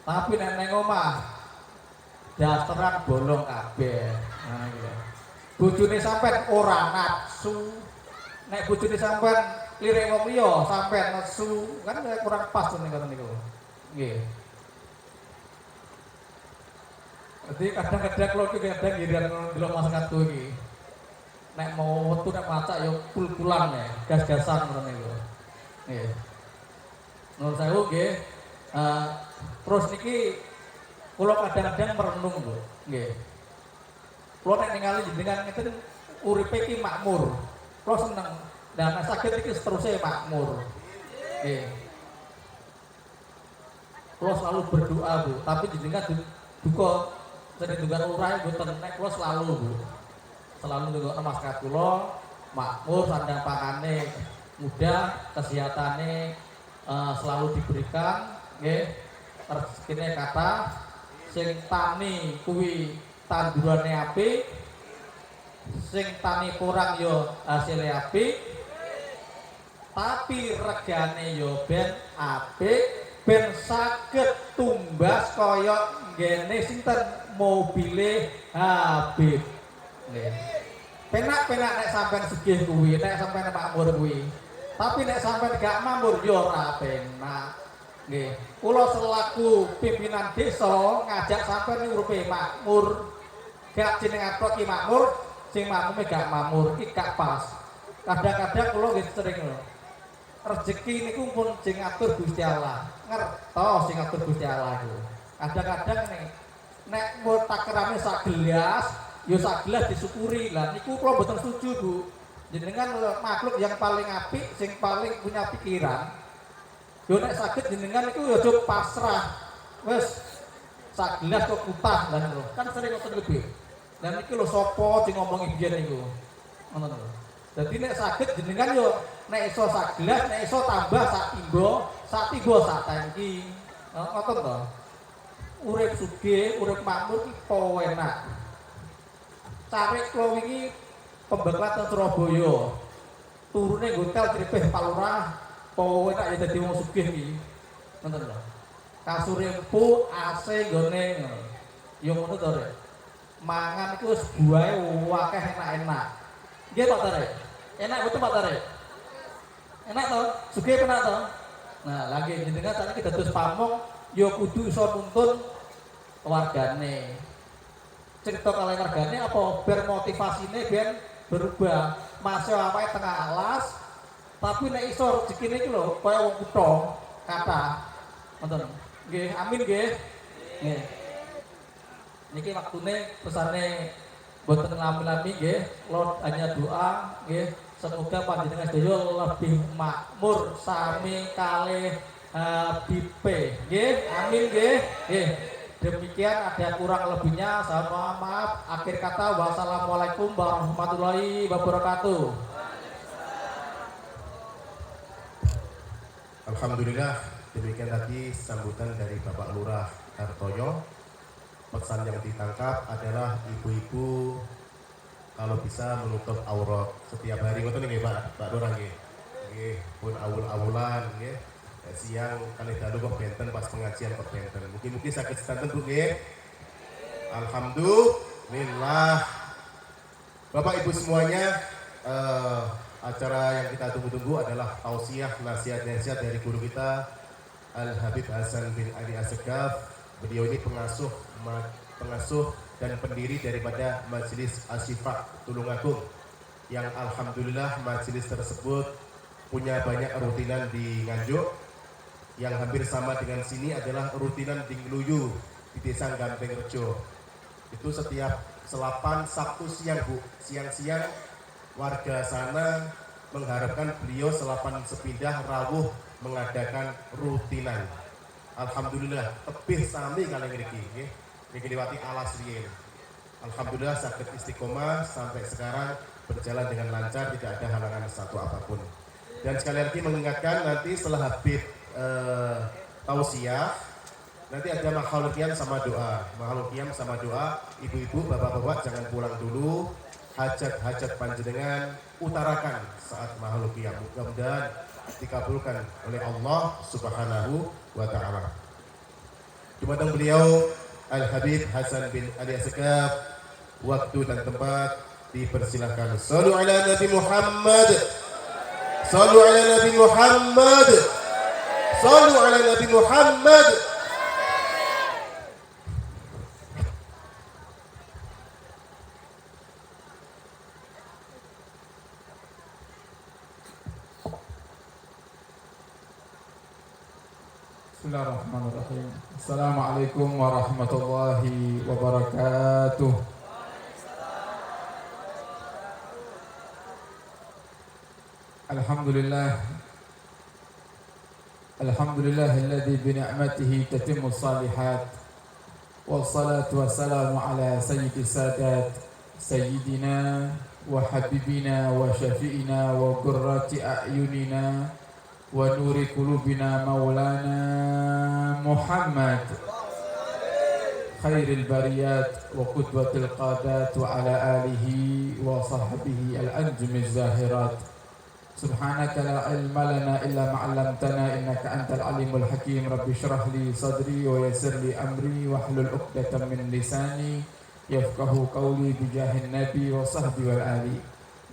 Tapi nek neng omah dasteran bolong kabeh. Nah iki. Bojone sampean ora nafsu. Nek bojone sampean lirik wong liya sampean nesu, kan kurang pas nih ngoten niku. Nggih. Jadi kadang-kadang kalau iki kadang giliran delok Mas Katu iki. Nek mau wetu nek macak ya kul-kulan ya, gas-gasan ngoten niku. Nggih. Nuwun sewu nggih. Terus niki kula kadang-kadang merenung lho, nggih. Kula nek ningali jenengan ngeten uripe iki makmur. Kula seneng. Nah, nek saged iki seterusnya makmur. Nggih. Kula selalu berdoa, Bu, tapi jenengan duka sering duka lurah mboten nek kula selalu, Bu. Selalu ndonga Mas kula makmur sandang pangane mudah, kesehatane selalu diberikan, nggih. Rezekine kathah, sing tani kuwi tandurane apik, sing tani kurang yo hasilé apik, tapi regane yo ben apik, ben saged tumbas kaya ngene sinten mobile Habib. Nggih. Penak-penak nek sampean sugih kuwi, nek sampean makmur kuwi. Tapi nek sampean gak makmur yo ora penak. Nggih, kula selaku pimpinan desa ngajak sampean uripe makmur. Gak jeneng aku ki makmur, sing makmume gak makmur, iki gak pas. Kadang-kadang kula nggih sering lho. Rezeki niku pun sing ngatur Gusti Allah. Ngertos sing ngatur Gusti Allah iku. Kadang-kadang nek mau takerane sak gelas, ya sak gelas disyukuri. Lah niku kula mboten setuju, Bu. Jenengan makhluk yang paling apik, sing paling punya pikiran. Yo nek saged jenengan iku ya aja pasrah. Wis sak gelas kok kutah lan lho. Kan sering ngoten gede. Dan iki lho sapa sing ngomongi biyen niku. Ngoten lho. Dadi nek saged jenengan yo nek iso sak gelas, nek iso tambah sak tiba sak tangki. Ngoten to. Urip sugih, urip makmur iki enak. Carik kula wingi pembekalan Surabaya. Turune hotel Tripeh Palurah. Enak ya dadi wong sugih iki. Ngoten lho. Kasure empuk, AC nggone. Ya ngono to, Rek. Mangan iku wis buahe akeh enak-enak. Nggih Pak Tare. Enak betul Pak Tare. Enak to? Sugih penak to? Nah, lagi jenengan sakniki dados pamong ya kudu iso nuntun wargane. Cerita kalih wargane apa ber motivasine ben berubah. Masih awake tengah alas, tapi nek iso rezekine iki lho kaya wong kutha kathah. Ngoten. Nggih, amin nggih. Nggih. Niki waktune pesane boten nglami-lami nggih, kula hanya doa nggih, semoga panjenengan sedaya lebih makmur sami kalih Habibe. Nggih, amin nggih. Nggih. Demikian ada kurang lebihnya, saya mohon maaf. Akhir kata wassalamualaikum warahmatullahi wabarakatuh. Alhamdulillah, demikian tadi sambutan dari Bapak Lurah Hartoyo. Pesan yang ditangkap adalah ibu-ibu kalau bisa menutup aurat setiap hari. Ngoten nggih Pak Lurah nggih. Nggih, pun awul-awulan nggih. Siang kali dalu kok benten pas pengajian kok benten. Mungkin sakit sedanten Bu nggih. Alhamdulillah. Bapak Ibu semuanya, acara yang kita tunggu-tunggu adalah tausiah nasihat-nasihat dari guru kita Al Habib Hasan bin Ali Assegaf. Beliau ini pengasuh dan pendiri daripada Majelis Asyifa Tulungagung, yang alhamdulillah majelis tersebut punya banyak rutinan di Nganjuk. Yang hampir sama dengan sini adalah rutinan di Ngluyu di Desa Gampeng Rejo. Itu setiap selapan Sabtu siang Bu, siang-siang warga sana mengharapkan beliau selapan sepindah rawuh mengadakan rutinan. Alhamdulillah tebih sami kali ngriki niki liwati alas riyin. Alhamdulillah sakit istiqomah sampai sekarang berjalan dengan lancar, tidak ada halangan satu apapun. Dan sekali lagi mengingatkan, nanti setelah Habib tausiah nanti ada makhluk qiyam sama doa. Ibu-ibu, bapak-bapak jangan pulang dulu. Hajat-hajat panjenengan utarakan saat makhluk qiyam. Mudah-mudahan dikabulkan oleh Allah Subhanahu wa taala. Dumateng beliau Al-Habib Hasan bin Ali Asqaf. Waktu dan tempat dipersilakan. Sallu ala Nabi Muhammad. Sallu ala Nabi Muhammad. Sallu ala Nabi Muhammad. Bismillahirrahmanirrahim. Assalamualaikum warahmatullahi wabarakatuh. Alhamdulillah. Alhamdulillahilladzi bi ni'matihi tatimmu shalihat. Wassalatu wassalamu ala sayyidis sadat sayyidina wa habibina wa syafi'ina wa qurrati a'yunina wa nuri qulubina maulana Muhammad khairil bariyat wa qudwatil qadat wa ala alihi wa sahbihi al-anjumiz zahirat. Subhanaka la ilma lana illa ma 'allamtana innaka antal alimul hakim. Rabbi shrah li sadri wa yassir li amri wahlul 'uqdatam min lisani yafqahu qawli bi jahin nabi wa sahbi wal ali.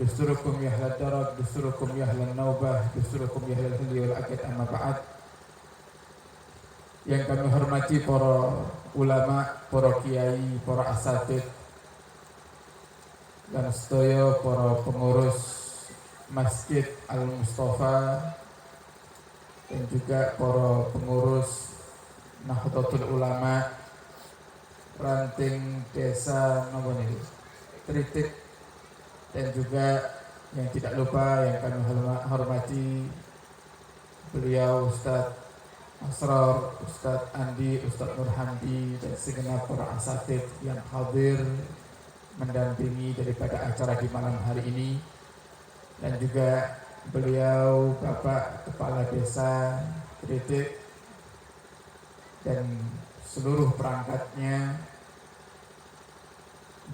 Dusturukum ya ahlad darat, dusturukum ya ahlan naubah, dusturukum ya ahlal hilli wal aqid, amma ba'd. Yang kami hormati para ulama, para kiai, para asatid, dan sedaya para pengurus Masjid Al-Mustafa, dan juga para pengurus Nahdlatul Ulama ranting desa Tritik, dan juga yang tidak lupa yang kami hormati beliau Ustadz Asrar, Ustadz Andi, Ustadz Nur Hamdi, dan segenap para asatid yang hadir mendampingi daripada acara di malam hari ini, dan juga beliau Bapak Kepala Desa Tritik dan seluruh perangkatnya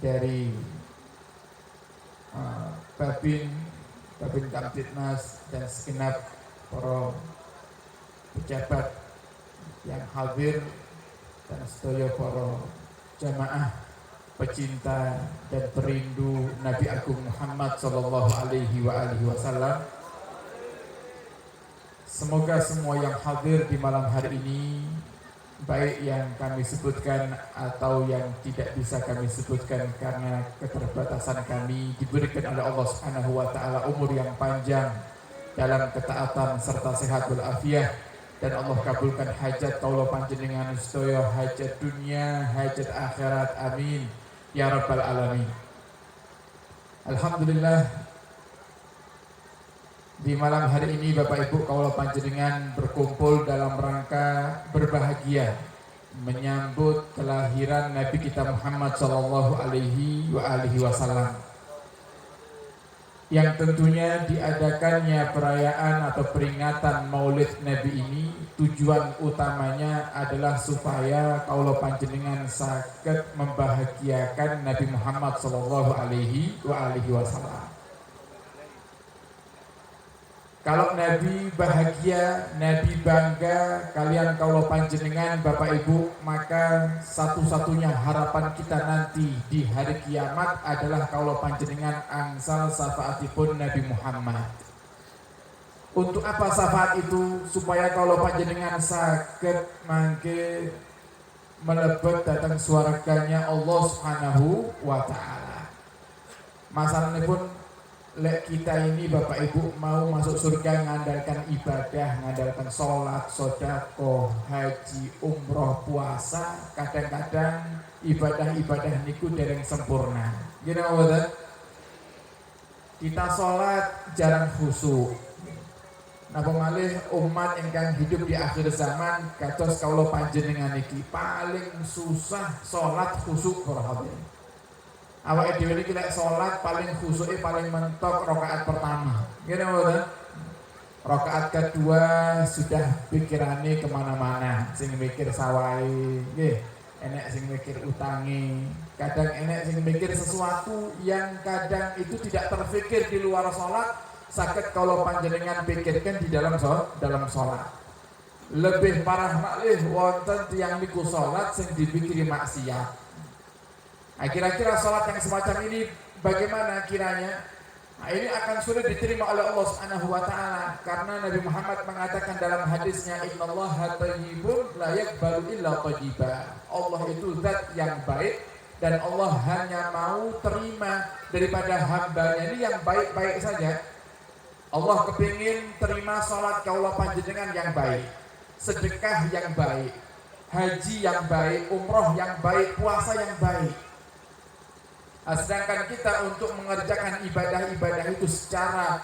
dari Babin Kamtibmas dan segenap para pejabat yang hadir dan sedaya para jamaah pecinta dan perindu Nabi Agung Muhammad sallallahu alaihi wasallam. Semoga semua yang hadir di malam hari ini, baik yang kami sebutkan atau yang tidak bisa kami sebutkan karena keterbatasan kami, diberikan oleh Allah Subhanahu wa taala umur yang panjang dalam ketaatan serta sehat walafiat, dan Allah kabulkan hajat kaula panjenengan sedaya, hajat dunia, hajat akhirat, amin ya rabbal alamin. Alhamdulillah, di malam hari ini Bapak Ibu kaula panjenengan berkumpul dalam rangka berbahagia menyambut kelahiran Nabi kita Muhammad sallallahu alaihi wasallam, yang tentunya diadakannya perayaan atau peringatan Maulid Nabi ini tujuan utamanya adalah supaya kaula panjenengan saged membahagiakan Nabi Muhammad sallallahu alaihi wasallam. Kalau Nabi bahagia, Nabi bangga kalian kaula panjenengan Bapak Ibu, maka satu-satunya harapan kita nanti di hari kiamat adalah kaula panjenengan angsal syafaatipun Nabi Muhammad. Untuk apa syafaat itu? Supaya kaula panjenengan saged mangke melebet datang surganya Allah Subhanahu wa taala. Masalahnya pun lek kita ini Bapak Ibu mau masuk surga ngandalkan ibadah, ngandalkan sholat, sodako, haji, umroh, puasa, kadang-kadang ibadah-ibadah niku dereng sempurna. You know what? Kita sholat jarang khusyuk. Napa malih umat ingkang hidup di akhir zaman kados kaula panjenengan iki paling susah sholat khusyuk para hadirin. Awake dhewe iki lek salat paling khusyuke paling mentok rakaat pertama. Ngene mboten? Rakaat kedua sudah pikirane kemana-mana, sing mikir sawahe, nggih, enek sing mikir utange, kadang enek sing mikir sesuatu yang kadang itu tidak terfikir di luar salat, saged kalau panjenengan pikirkan di dalam salat. Lebih parah malih wonten tiyang niku salat sing dipikiri maksiat. Nah, kira-kira salat yang semacam ini bagaimana kiranya? Nah, ini akan sulit diterima oleh Allah Subhanahu wa taala karena Nabi Muhammad mengatakan dalam hadisnya, innallaha thayyibun la yaqbalu illa thayyiba. Allah itu zat yang baik dan Allah hanya mau terima daripada hambanya ini yang baik-baik saja. Allah kepingin terima salat kaula panjenengan yang baik, sedekah yang baik, haji yang baik, umroh yang baik, puasa yang baik. Sedangkan kita untuk mengerjakan ibadah-ibadah itu secara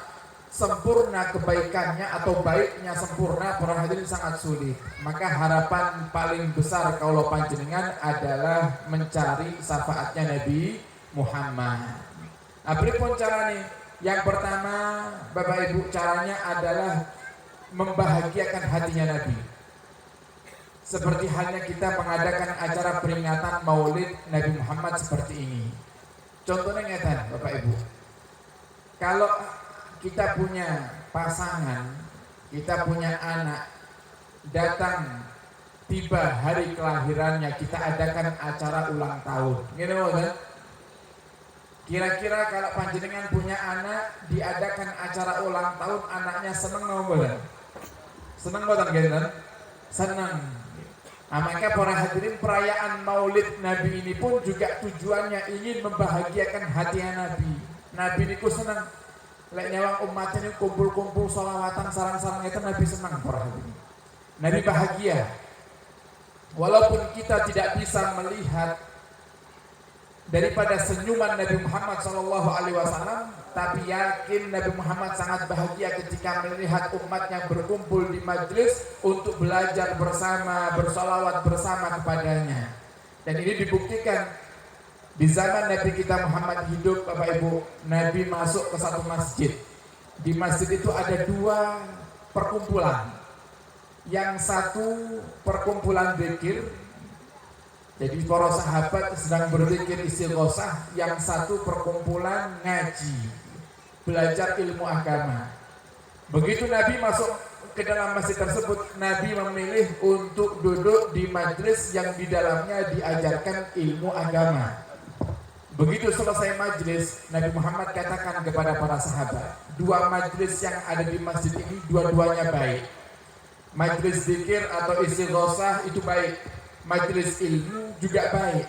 sempurna kebaikannya atau baiknya sempurna, para hadirin sangat sulit. Maka harapan paling besar kaula panjenengan adalah mencari syafaatnya Nabi Muhammad. Nah, pripun carane? Yang pertama, Bapak Ibu, caranya adalah membahagiakan hatinya Nabi. Seperti halnya kita mengadakan acara peringatan Maulid Nabi Muhammad seperti ini. Contohnya ngeten, Bapak Ibu. Kalau kita punya pasangan, kita punya anak, datang tiba hari kelahirannya, kita adakan acara ulang tahun. Gini kan? Kira-kira kalau panjenengan punya anak, diadakan acara ulang tahun, anaknya seneng mau boten? Seneng boten genten? Seneng. Nah, maka para hadirin, perayaan Maulid Nabi ini pun juga tujuannya ingin membahagiakan hati Nabi. Nabi niku seneng. Lek nyawang umat ini kumpul-kumpul sholawatan sarang-sarang itu Nabi senang para hadirin. Nabi bahagia. Walaupun kita tidak bisa melihat daripada senyuman Nabi Muhammad SAW, tapi yakin Nabi Muhammad sangat bahagia ketika melihat umatnya berkumpul di majelis untuk belajar bersama, bersolawat bersama kepadanya. Dan ini dibuktikan di zaman Nabi kita Muhammad hidup, Bapak Ibu. Nabi masuk ke satu masjid. Di masjid itu ada dua perkumpulan. Yang satu perkumpulan zikir. Jadi para sahabat sedang berzikir istighosah, yang satu perkumpulan ngaji, belajar ilmu agama. Begitu Nabi masuk ke dalam masjid tersebut, Nabi memilih untuk duduk di majelis yang di dalamnya diajarkan ilmu agama. Begitu selesai majelis, Nabi Muhammad katakan kepada para sahabat, dua majelis yang ada di masjid ini dua-duanya baik. Majelis zikir atau istighosah itu baik, majelis ilmu juga baik.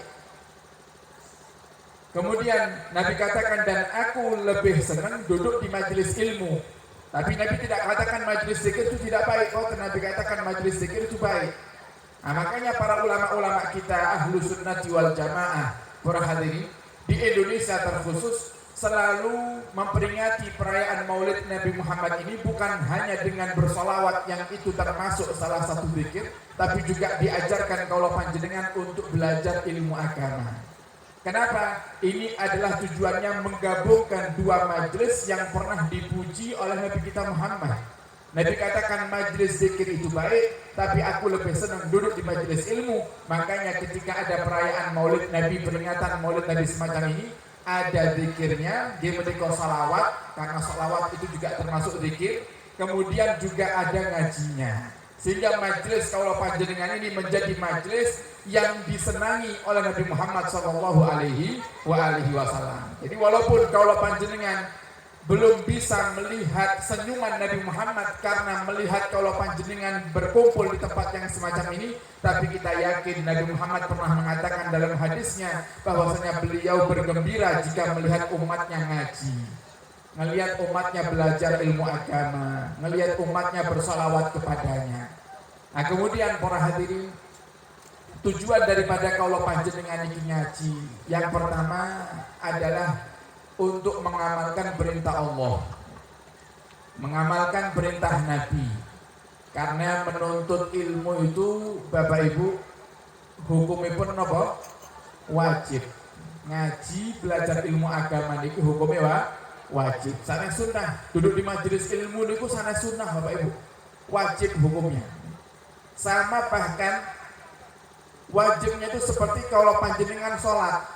Kemudian Nabi katakan, dan aku lebih senang duduk di majelis ilmu. Tapi Nabi tidak katakan majelis zikir itu tidak baik. Nabi katakan majelis zikir itu baik. Nah, makanya para ulama-ulama kita ahlu sunnati wal jamaah, para hadirin, di Indonesia terkhusus selalu memperingati perayaan Maulid Nabi Muhammad ini bukan hanya dengan bersolawat yang itu termasuk salah satu zikir, tapi juga diajarkan kaula panjenengan untuk belajar ilmu agama. Kenapa? Ini adalah tujuannya menggabungkan dua majelis yang pernah dipuji oleh Nabi kita Muhammad. Nabi katakan majelis zikir itu baik, tapi aku lebih senang duduk di majelis ilmu. Makanya ketika ada perayaan Maulid Nabi, peringatan Maulid Nabi semacam ini, ada zikirnya, dia menikah salawat, karena salawat itu juga termasuk zikir. Kemudian juga ada ngajinya, sehingga majelis kaula panjenengan ini menjadi majelis yang disenangi oleh Nabi Muhammad SAW. Jadi walaupun kaula panjenengan belum bisa melihat senyuman Nabi Muhammad karena melihat kaula panjenengan berkumpul di tempat yang semacam ini, tapi kita yakin Nabi Muhammad pernah mengatakan dalam hadisnya bahwasanya beliau bergembira jika melihat umatnya ngaji, melihat umatnya belajar ilmu agama, melihat umatnya bersalawat kepadanya. Nah, kemudian para hadirin, tujuan daripada kaula panjenengan ini ngaji yang pertama adalah untuk mengamalkan perintah Allah, mengamalkan perintah Nabi. Karena menuntut ilmu itu, Bapak Ibu, hukumnya pun apa? Wajib. Ngaji, belajar ilmu agama niku hukumnya wajib. Sana sunnah, duduk di majelis ilmu niku sana sunnah, Bapak Ibu, wajib hukumnya. Sama bahkan wajibnya itu seperti kalau panjenengan sholat.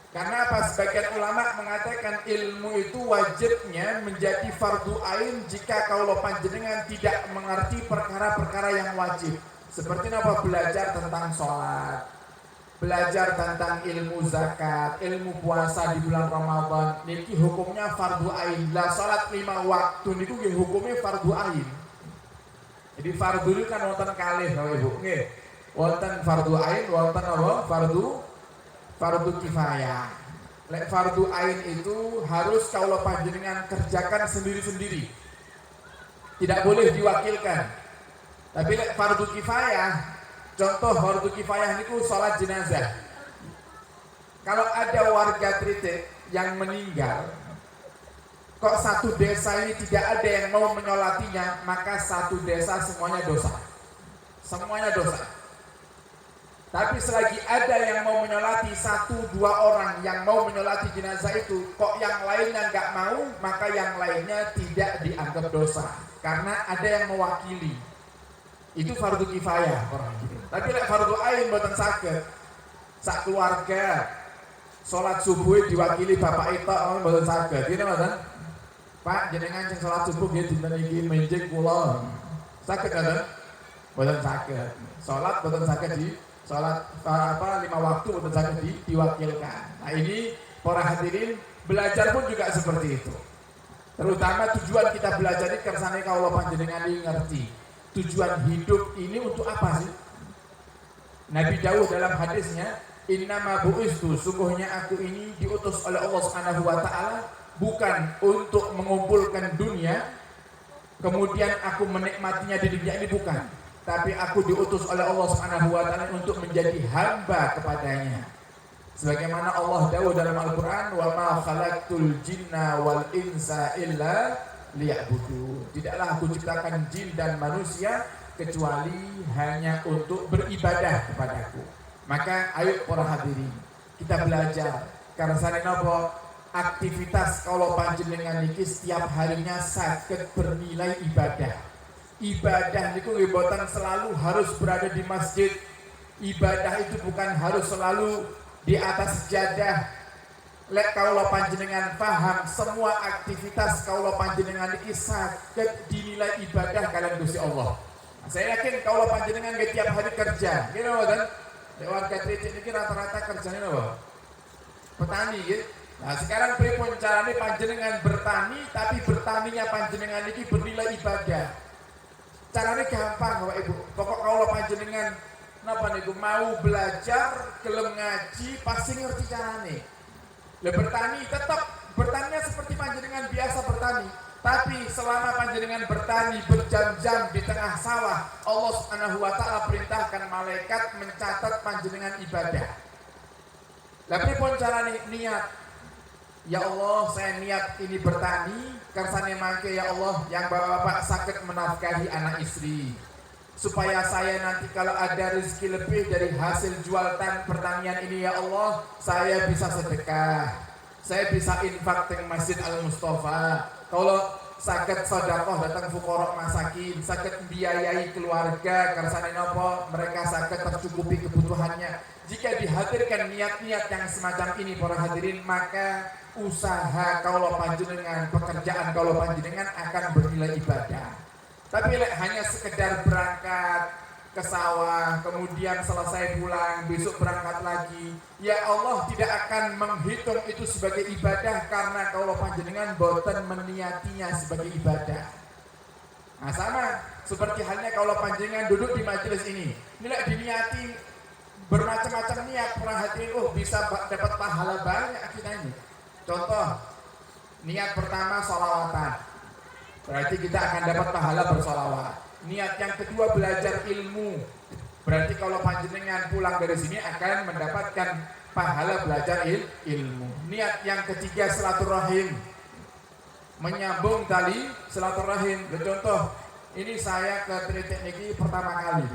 Karena apa? Sebagian ulama mengatakan ilmu itu wajibnya menjadi fardu ain jika kaulo panjenengan tidak mengerti perkara-perkara yang wajib. Seperti apa? Belajar tentang sholat, belajar tentang ilmu zakat, ilmu puasa di bulan Ramadan. Niki hukumnya fardu ain. Lah sholat 5 waktu niku nggih hukumnya fardu ain. Jadi fardu itu kan wonten kalih Bapak Ibu. Nggih. Wonten fardu ain, wonten apa? Fardu kifayah. Lek fardu ain itu harus kaulo panjenengan kerjakan sendiri-sendiri. Tidak boleh diwakilkan. Tapi lek fardu kifayah, contoh fardu kifayah niku sholat jenazah. Kalau ada warga Tritik yang meninggal, kok satu desa ini tidak ada yang mau menyolatinya, maka satu desa semuanya dosa. Semuanya dosa. Tapi selagi ada yang mau menyolati 1-2 orang yang mau menyolati jenazah itu, kok yang lainnya nggak mau, maka yang lainnya tidak dianggap dosa. Karena ada yang mewakili. Itu fardu kifayah orang gitu. Tapi lek fardu ain mboten saged. Sak keluarga salat subuh diwakili bapak itu mboten saged. Gitu mboten? Pak jenengan sing salat subuh nggih dinten iki menjing kula. Saged mboten? Mboten saged. Salat mboten saged di salat 5 waktu mboten saged diwakilkan. Nah ini para hadirin belajar pun juga seperti itu. Terutama tujuan kita belajar ini kersane kawula panjenengan ngerti. Tujuan hidup ini untuk apa sih? Nabi Dawud dalam hadisnya, innama bu'istu, sungguhnya aku ini diutus oleh Allah Subhanahu wa taala bukan untuk mengumpulkan dunia, kemudian aku menikmatinya di dunia ini, bukan. Tapi aku diutus oleh Allah Subhanahu wa taala untuk menjadi hamba kepadanya. Sebagaimana Allah dawuh dalam Al-Qur'an, wa ma khalaqtul jinna wal insa illa liya'budu. Tidaklah aku ciptakan jin dan manusia kecuali hanya untuk beribadah kepadaku. Maka ayo para hadirin, kita belajar karena sana napa aktivitas kalau panjenengan niki setiap harinya saged bernilai ibadah. Ibadah niku boten selalu harus berada di masjid. Ibadah itu bukan harus selalu di atas sejadah. Lek kaulo panjenengan paham semua aktivitas kaulo panjenengan iki saged dinilai ibadah kalian Gusti Allah. Nah, saya yakin kaulo panjenengan nggih tiap hari kerja, gitu kan? Lek warga Tritik niki rata-rata kerjanya apa? Petani gitu. Nah, sekarang pripun carane panjenengan bertani tapi bertaninya panjenengan iki bernilai ibadah. Caranya gampang Bapak Ibu. Pokok kaulo panjenengan napa niku mau belajar, gelem ngaji, pasti ngerti carane. Lah bertani tetap bertaninya seperti panjenengan biasa bertani, tapi selama panjenengan bertani berjam-jam di tengah sawah, Allah Subhanahu wa taala perintahkan malaikat mencatat panjenengan ibadah. Lah pripun carane niat? Ya Allah, saya niat ini bertani kersane mangke ya Allah yang Bapak sakit menafkahi anak istri. Supaya saya nanti kalau ada rezeki lebih dari hasil jual pertanian ini ya Allah, saya bisa sedekah, saya bisa infak teng Masjid Al Mustafa. Kalau sakit sedekah datang fuqara masakin, sakit biayai keluarga kersane nopo mereka sakit tercukupi kebutuhannya. Jika dihadirkan niat-niat yang semacam ini para hadirin, maka usaha kaulo panjenengan, pekerjaan kaulo panjenengan akan bernilai ibadah. Tapi hanya sekedar berangkat ke sawah, kemudian selesai pulang, besok berangkat lagi, ya Allah tidak akan menghitung itu sebagai ibadah karena kaulo panjenengan boten meniatinya sebagai ibadah. Nah sama seperti halnya kaulo panjenengan duduk di majelis ini, nilai diniati bermacam-macam niat, perhatian, bisa dapat pahala banyak kita ini. Contoh, niat pertama sholawatan. Berarti kita akan dapat pahala bersolawat. Niat yang kedua belajar ilmu. Berarti kalau panjenengan pulang dari sini akan mendapatkan pahala belajar ilmu. Niat yang ketiga silaturahim. Menyambung tali silaturahim. Contoh, ini saya ke Tritik niki pertama kali.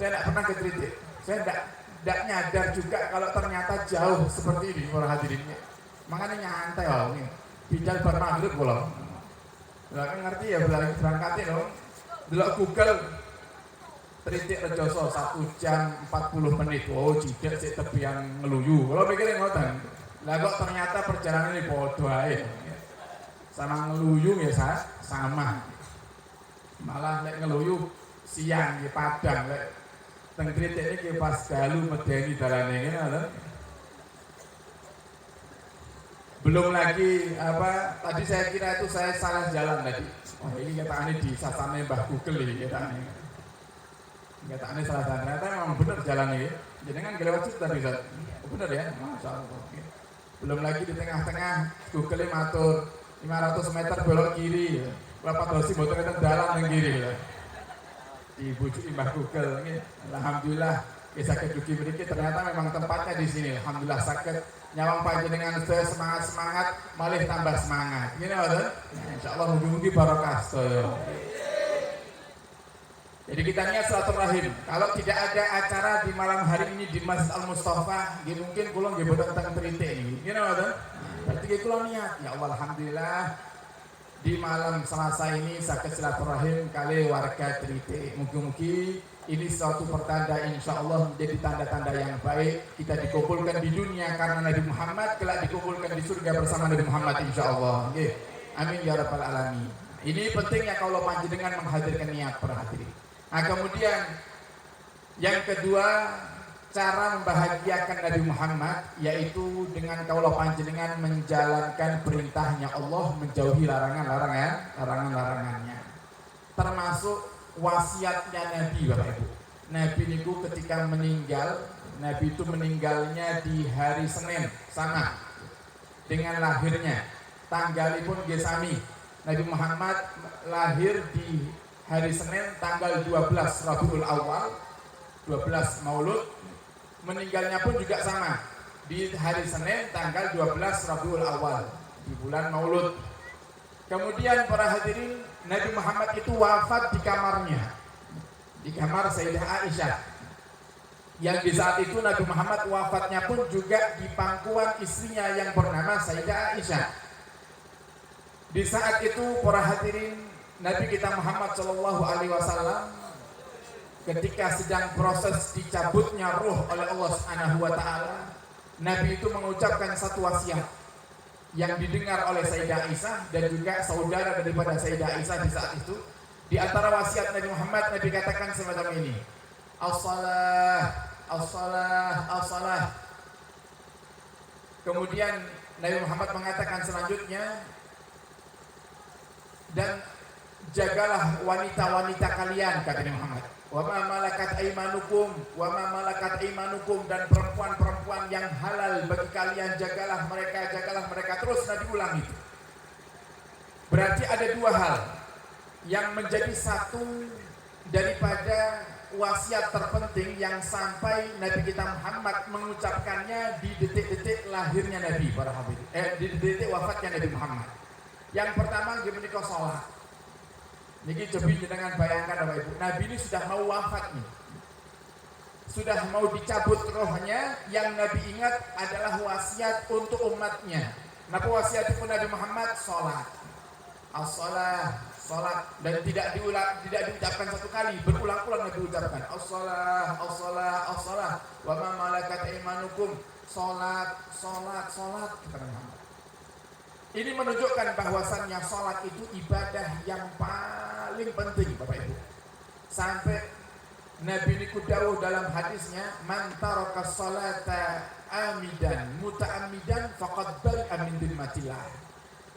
Saya tidak pernah ke Tritik. Saya tidak nyadar juga kalau ternyata jauh seperti ini para hadirinnya. Makanya nyantai loh ini. Bidal bar maghrib kula. Lah kan ngerti ya berangkatin dong. Delok Google. Tritik Rejoso 1 jam 40 menit. Oh, jidat sik tebian ngeluyu. Kalau pikirin ngoten. Lah kok ternyata perjalanan ini podo ae. Sama ngeluyu ya sama. Malah lek ngeluyu siang di Padang lek teng Tritik iki pas dalu medeni dalane ngene lho. Belum lagi tadi saya kira itu saya salah jalan tadi. Oh, ini kataannya di sasane Mbah Google ini kataannya. Kataannya salah jalan, ternyata memang benar jalan ini. Jadi kan gelewat tadi Ustaz. Oh, benar ya, Masya Allah. Belum lagi di tengah-tengah Google matur 500 meter belok kiri. Berapa dosi motor itu jalan yang kiri. Dibujuki Mbah Google ini. Alhamdulillah kisah keduki beriki ternyata memang tempatnya di sini. Alhamdulillah sakit nyawang panjenengan saya semangat malah tambah semangat. Gini betul? Insyaallah mugi-mugi barokah sedaya. Jadi kita niat silaturahim. Kalau tidak ada acara di malam hari ini di Masjid Al Mustafa, mungkin kula nggih boten teng Tritik iki. Gini betul? Berarti kula niat. Ya Allah alhamdulillah di malam Selasa ini sakit silaturahim kali warga Tritik. Mugi-mugi ini suatu pertanda insya Allah menjadi tanda-tanda yang baik. Kita dikumpulkan di dunia karena Nabi Muhammad, kelak dikumpulkan di surga bersama Nabi Muhammad insya Allah. Okay. Amin ya rabbal alamin. Ini pentingnya kalau panjenengan menghadirkan niat para hadirin. Nah kemudian yang kedua, cara membahagiakan Nabi Muhammad yaitu dengan kaulah panjenengan menjalankan perintahnya Allah, menjauhi larangannya. Termasuk wasiatnya Nabi Bapak Ibu. Nabi niku ketika meninggal, Nabi itu meninggalnya di hari Senin sama dengan lahirnya. Tanggalipun gesami. Nabi Muhammad lahir di hari Senin tanggal 12 Rabiul Awal, 12 Maulud. Meninggalnya pun juga sama di hari Senin tanggal 12 Rabiul Awal di bulan Maulud. Kemudian para hadirin, Nabi Muhammad itu wafat di kamarnya, di kamar Sayyidah Aisyah. Yang di saat itu Nabi Muhammad wafatnya pun juga di pangkuan istrinya yang bernama Sayyidah Aisyah. Di saat itu para hadirin, Nabi kita Muhammad Shallallahu Alaihi Wasallam ketika sedang proses dicabutnya ruh oleh Allah Subhanahu Wa Taala, Nabi itu mengucapkan satu wasiat yang didengar oleh Sayyidah Aisyah dan juga saudara daripada Sayyidah Aisyah di saat itu. Di antara wasiat Nabi Muhammad, Nabi katakan semacam ini: as-salah, as-salah, as-salah. Kemudian Nabi Muhammad mengatakan selanjutnya, dan jagalah wanita-wanita kalian, kata Nabi Muhammad. Wa ma malakat aimanukum, wa ma malakat aimanukum, dan perempuan-perempuan yang halal bagi kalian jagalah mereka. Terus Nabi ulang itu. Berarti ada dua hal yang menjadi satu daripada wasiat terpenting yang sampai Nabi kita Muhammad mengucapkannya di detik-detik lahirnya Nabi para hadirin. Di detik wafatnya Nabi Muhammad. Yang pertama menika salat. Niki cobi jenengan bayangkan Bapak Ibu, Nabi ini sudah mau wafat nih. Sudah mau dicabut rohnya, yang Nabi ingat adalah wasiat untuk umatnya. Napa wasiat itu Nabi Muhammad? Salat. As-salah, salat, dan tidak diucapkan satu kali, berulang-ulang Nabi ucapkan as-salah, as-salah, as-salah, wa ma malakat aimanukum, salat, salat, salat, kata Muhammad. Ini menunjukkan bahwasannya sholat itu ibadah yang paling penting Bapak Ibu. Sampai Nabi niku dawuh dalam hadisnya, man taraka sholata amidan muta'ammidan faqad bari'a min dhimmatillah.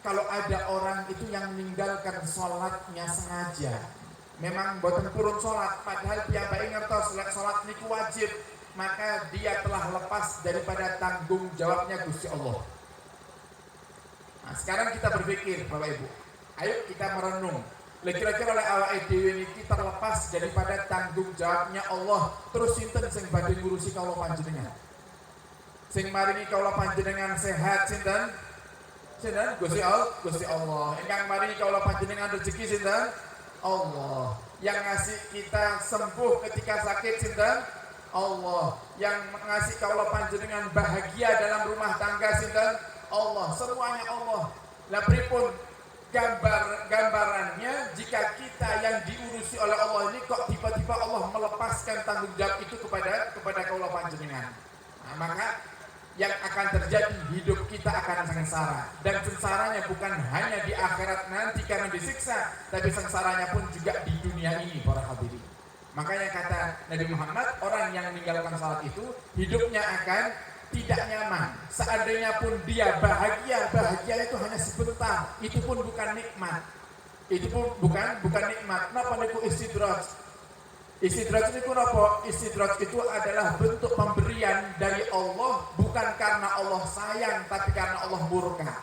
Kalau ada orang itu yang meninggalkan sholatnya sengaja, memang boten purun sholat, padahal piyambake ngertos sholat niku wajib, maka dia telah lepas daripada tanggung jawabnya Gusti Allah. Nah, sekarang kita berpikir Bapak Ibu, ayo kita merenung. Kira-kira oleh awake dhewe niki terlepas daripada tanggung jawabnya Allah, terus sinten sing badhe ngurusi kawula panjenengan? Sing maringi kawula panjenengan sehat sinten? Sinten? Gusti Allah. Ingkang maringi kawula panjenengan rezeki sinten? Allah. Yang ngasih kita sembuh ketika sakit sinten? Allah. Yang ngasih kawula panjenengan bahagia dalam rumah tangga sinten? Allah. Semuanya Allah. Lah pripun gambarannya jika kita yang diurusi oleh Allah ini kok tiba-tiba Allah melepaskan tanggung jawab itu kepada kaula panjenengan. Nah, maka yang akan terjadi hidup kita akan sengsara, dan sengsaranya bukan hanya di akhirat nanti karena disiksa, tapi sengsaranya pun juga di dunia ini para hadirin. Makanya kata Nabi Muhammad, orang yang meninggalkan salat itu hidupnya akan tidak nyaman. Seandainya pun dia bahagia itu hanya sebentar. Itu pun bukan nikmat. Itu pun bukan nikmat. Napa niku istidraj? Istidraj niku napa? Istidraj itu adalah bentuk pemberian dari Allah, bukan karena Allah sayang, tapi karena Allah murka.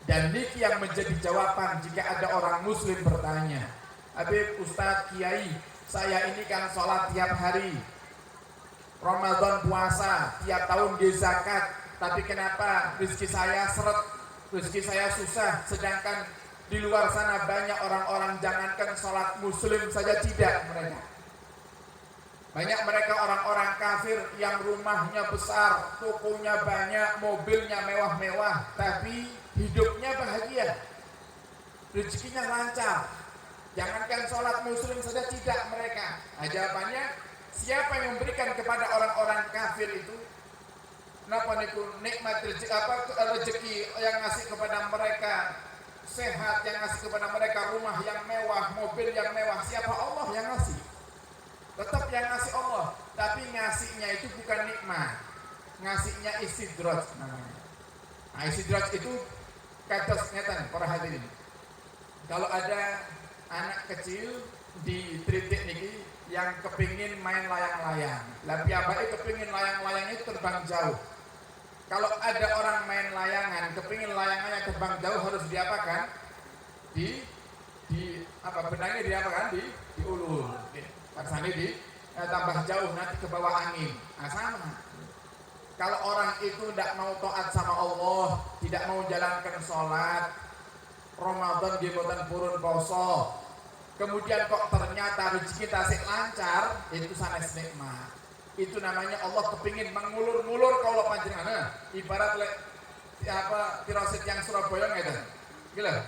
Dan niki yang menjadi jawaban jika ada orang muslim bertanya, "Habib, Ustadz, Kiai, saya ini kan sholat tiap hari, Ramadan puasa, tiap tahun di zakat, tapi kenapa rezeki saya seret, rezeki saya susah, sedangkan di luar sana banyak orang-orang, jangankan sholat muslim saja tidak mereka. Banyak mereka orang-orang kafir yang rumahnya besar, tokonya banyak, mobilnya mewah-mewah, tapi hidupnya bahagia, rezekinya lancar. Jangankan sholat muslim saja tidak mereka." Nah, jawabannya, siapa yang memberikan kepada orang-orang kafir itu? Kenapa niku nikmat rezeki yang ngasih kepada mereka sehat, yang ngasih kepada mereka rumah yang mewah, mobil yang mewah? Siapa? Allah yang ngasih. Tetap yang ngasih Allah, tapi ngasihnya itu bukan nikmat, ngasihnya istidraj namanya. Nah, istidraj itu kata ngetan para hadirin. Kalau ada anak kecil di tritik niki yang kepingin main layang-layang, lah piyambake kepingin layang-layang itu terbang jauh. Kalau ada orang main layangan, kepingin layangannya terbang jauh, harus diapakan? Di benangnya diapakan? Diulur. Parsane tambah jauh nanti ke bawah angin. Nah, sama. Kalau orang itu tidak mau taat sama Allah, tidak mau jalankan sholat, Ramadan dia boten purun poso, kemudian kok ternyata rezeki tasik lancar, itu sanes nikmat. Itu namanya Allah kepingin mengulur-ngulur kalau panjenengan. Ibarat tirasit yang Surabaya ngeten. Gila.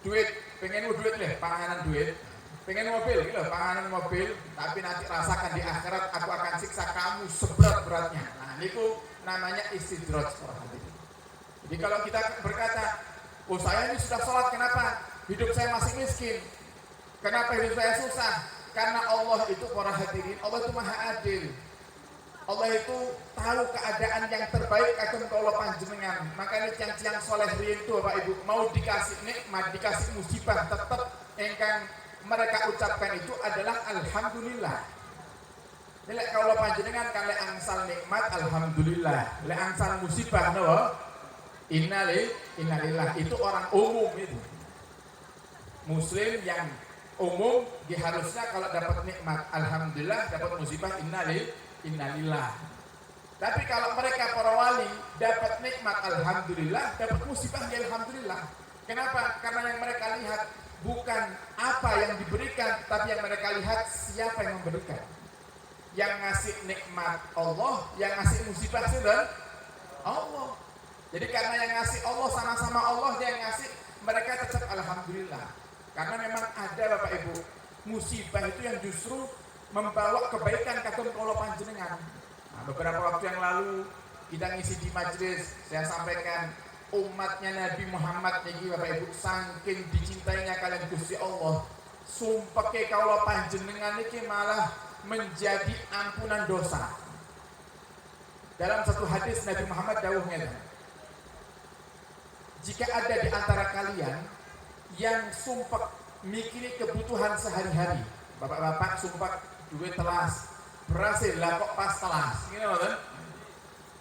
Duit, pengen duit leh, panganan duit. Pengen mobil, gila, panganan mobil, tapi nanti rasakan di akhirat aku akan siksa kamu seberat-beratnya. Nah, itu namanya istidraj. Jadi kalau kita berkata, "Oh, saya ini sudah sholat, kenapa hidup saya masih miskin? Kenapa hidup saya susah?" Karena Allah itu, para hadirin, Allah itu maha adil. Allah itu tahu keadaan yang terbaik akan kaula panjenengan. Makanya tiang-tiang soleh riyen itu Bapak Ibu, mau dikasih nikmat, dikasih musibah, tetap engkang mereka ucapkan itu adalah alhamdulillah. Lek kaula panjenengan kali angsal nikmat alhamdulillah, lek angsal musibah napa? Innalillah. Itu orang umum itu. Muslim yang umum harusnya kalau dapat nikmat alhamdulillah, dapat musibah innalillah. Tapi kalau mereka para wali dapat nikmat alhamdulillah, dapat musibah alhamdulillah. Kenapa? Karena yang mereka lihat bukan apa yang diberikan, tapi yang mereka lihat siapa yang memberikan. Yang ngasih nikmat Allah, yang ngasih musibah sudah Allah. Jadi karena yang ngasih Allah sama-sama Allah, dia yang ngasih, mereka tetap alhamdulillah. Karena memang ada Bapak Ibu, musibah itu yang justru membawa kebaikan kagem kaula panjenengan. Nah, beberapa waktu yang lalu kita ngisi di majelis, saya sampaikan umatnya Nabi Muhammad niki Bapak Ibu, saking dicintainya kalian Gusti Allah, sumpah ke kaula panjenengan niki malah menjadi ampunan dosa. Dalam satu hadis Nabi Muhammad dawuhnya, jika ada di antara kalian yang sumpah mikiri kebutuhan sehari-hari, bapak-bapak sumpah duit telas, berhasil lah kok pas telas, gini kan?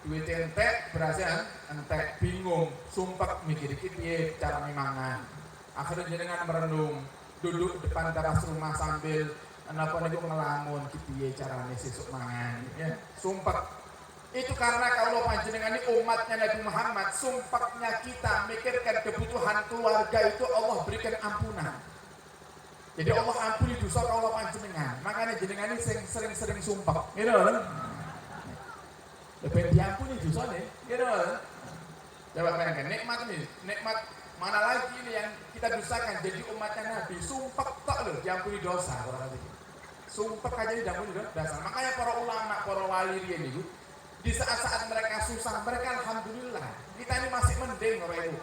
Duit entek, berhasil entek, bingung, sumpah mikir piye cara mangan. Akhirnya jenengan merenung, duduk depan teras rumah sambil napa niku ngelamun piye carane sesuk mangan, ya. Sumpah. Itu karena kalau panjenengan ini umatnya Nabi Muhammad, sumpahnya kita mikirkan kebutuhan keluarga itu Allah berikan ampunan. Jadi Allah ampuni dosa kalau panjenengan. Makanya jenengan ini sering-sering sumpah, gitu kan? Lebih diampuni dosanya, gitu kan? Coba bayangkan, nikmat Mana lagi ini yang kita dustakan jadi umatnya Nabi, sumpah tok loh diampuni dosa orang ini. Sumpah aja diampuni dosa. Makanya para ulama, para wali ini di saat-saat mereka susah, mereka alhamdulillah. Kita ini masih mending Bapak Ibu.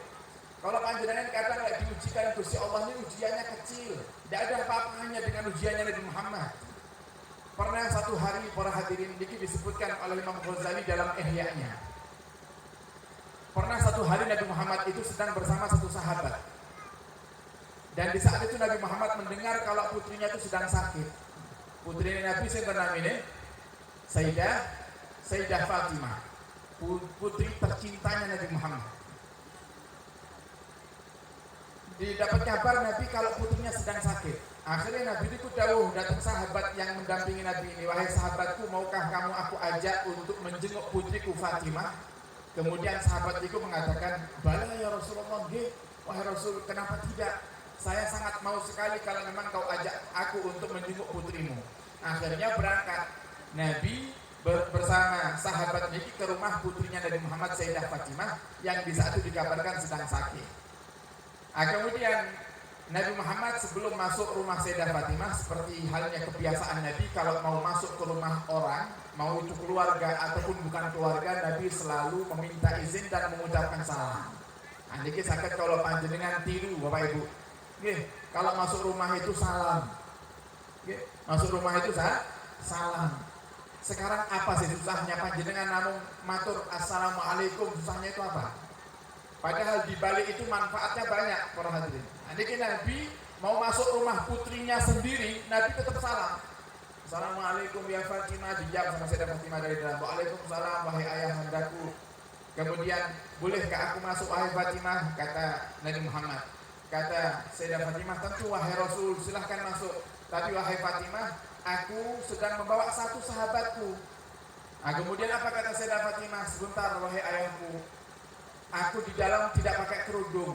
Kalau panjenengan kadang nggak diujikan Gusti Allah ini ujiannya kecil, tidak ada apa-apanya dengan ujiannya Nabi Muhammad. Pernah satu hari para hadirin ini disebutkan oleh Imam Ghazali dalam Ihya-nya. Pernah satu hari Nabi Muhammad itu sedang bersama satu sahabat. Dan di saat itu Nabi Muhammad mendengar kalau putrinya itu sedang sakit. Putri Nabi sinten namine? Sayyidah Fatimah. Putri tercintanya Nabi Muhammad. Didapat kabar Nabi kalau putrinya sedang sakit. Akhirnya Nabi itu dawuh datang sahabat yang mendampingi Nabi ini, wahai sahabatku, maukah kamu aku ajak untuk menjenguk putriku Fatimah? Kemudian sahabat itu mengatakan, bala ya Rasulullah, wahai Rasul, kenapa tidak? Saya sangat mau sekali kalau memang kau ajak aku untuk menjenguk putrimu. Akhirnya berangkat Nabi bersama sahabat ini ke rumah putrinya Nabi Muhammad Sayyidah Fatimah yang di saat itu dikabarkan sedang sakit. Kemudian Nabi Muhammad sebelum masuk rumah Sayyidah Fatimah, seperti halnya kebiasaan Nabi kalau mau masuk ke rumah orang, mau itu keluarga ataupun bukan keluarga, Nabi selalu meminta izin dan mengucapkan salam. Jadi sakit kalau panjenengan tiru Bapak Ibu. Kalau masuk rumah itu salam. Masuk rumah itu salam. Sekarang apa sih susahnya panjenengan namun matur assalamualaikum, susahnya itu apa? Padahal di balik itu manfaatnya banyak para hadirin. Jadi Nabi mau masuk rumah putrinya sendiri, Nabi tetap salam. Assalamualaikum ya Fatimah, dijawab sama Sayyidah Fatimah dari dalam. Waalaikumsalam wahai ayahandaku. Kemudian, bolehkah aku masuk wahai Fatimah? Kata Nabi Muhammad. Kata Sayyidah Fatimah, tentu wahai Rasul, silahkan masuk. Tapi wahai Fatimah, aku sedang membawa satu sahabatku. Kemudian apa kata Sayyidah Fatimah? Sebentar wahai ayahku, aku di dalam tidak pakai kerudung.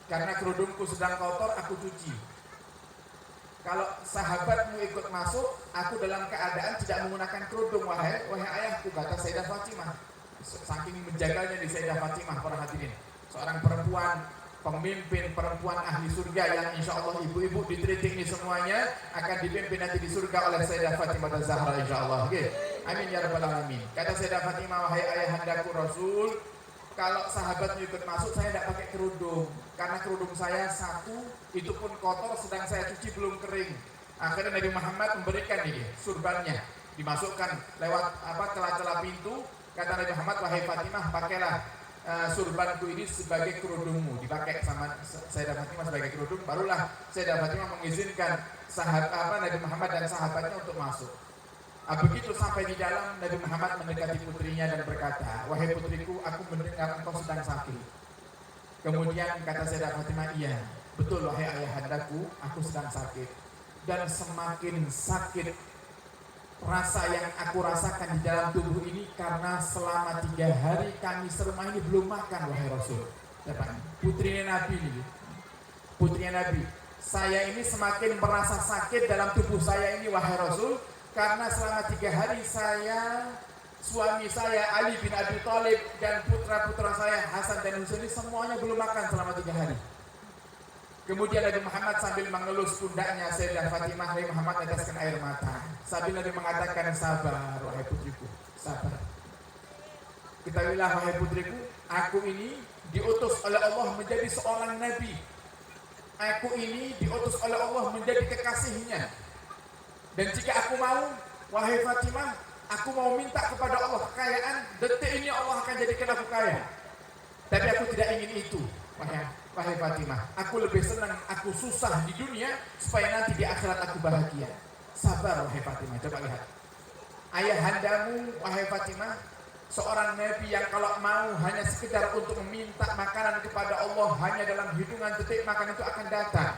Karena kerudungku sedang kotor, aku cuci. Kalau sahabatmu ikut masuk, aku dalam keadaan tidak menggunakan kerudung, wahai ayahku, kata Sayyidah Fatimah. Saking menjaganya di Sayyidah Fatimah, para hadirin. Seorang perempuan, pemimpin perempuan ahli surga yang insya Allah ibu-ibu di Tritik ini semuanya akan dipimpin nanti di surga oleh Sayyidah Fatimah dan Zahra insya Allah. Amin ya rabbal alamin. Kata Sayyidah Fatimah, wahai ayahandaku Rasul, kalau sahabatmu ikut masuk, saya tidak pakai kerudung. Karena kerudung saya satu, itu pun kotor, sedang saya cuci belum kering. Akhirnya Nabi Muhammad memberikan ini, surbannya. Dimasukkan lewat celah-celah pintu. Kata Nabi Muhammad, wahai Fatimah, pakailah surbanku ini sebagai kerudungmu. Dipakai sama Sayyidah Fatimah sebagai kerudung. Barulah Sayyidah Fatimah mengizinkan Nabi Muhammad dan sahabatnya untuk masuk. Begitu sampai di dalam, Nabi Muhammad mendekati putrinya dan berkata, wahai putriku, aku mendengar engkau sedang sakit. Kemudian kata Sayyidah Fatimah, iya, betul wahai ayahandaku, aku sedang sakit. Dan semakin sakit rasa yang aku rasakan di dalam tubuh ini karena selama 3 hari kami serumah ini belum makan, wahai Rasul. Putrinya Nabi ini, putrinya Nabi, saya ini semakin merasa sakit dalam tubuh saya ini, wahai Rasul, karena selama 3 hari suami saya Ali bin Abi Thalib dan putra-putra saya Hasan dan Husain semuanya belum makan selama 3 hari. Kemudian Nabi Muhammad sambil mengelus pundaknya Sayyidah Fatimah, Nabi Muhammad meneteskan air mata. Sambil Nabi mengatakan, sabar wahai putriku, sabar. Ketahuilah wahai putriku, aku ini diutus oleh Allah menjadi seorang nabi. Aku ini diutus oleh Allah menjadi kekasihnya. Dan jika aku mau, wahai Fatimah, aku mau minta kepada Allah kekayaan, detik ini Allah akan jadikan aku kaya. Tapi aku tidak ingin itu, wahai Fatimah. Aku lebih senang aku susah di dunia, supaya nanti di akhirat aku bahagia. Sabar wahai Fatimah, coba lihat. Ayahandamu, wahai Fatimah, seorang nabi yang kalau mau hanya sekedar untuk meminta makanan kepada Allah, hanya dalam hitungan detik makanan itu akan datang.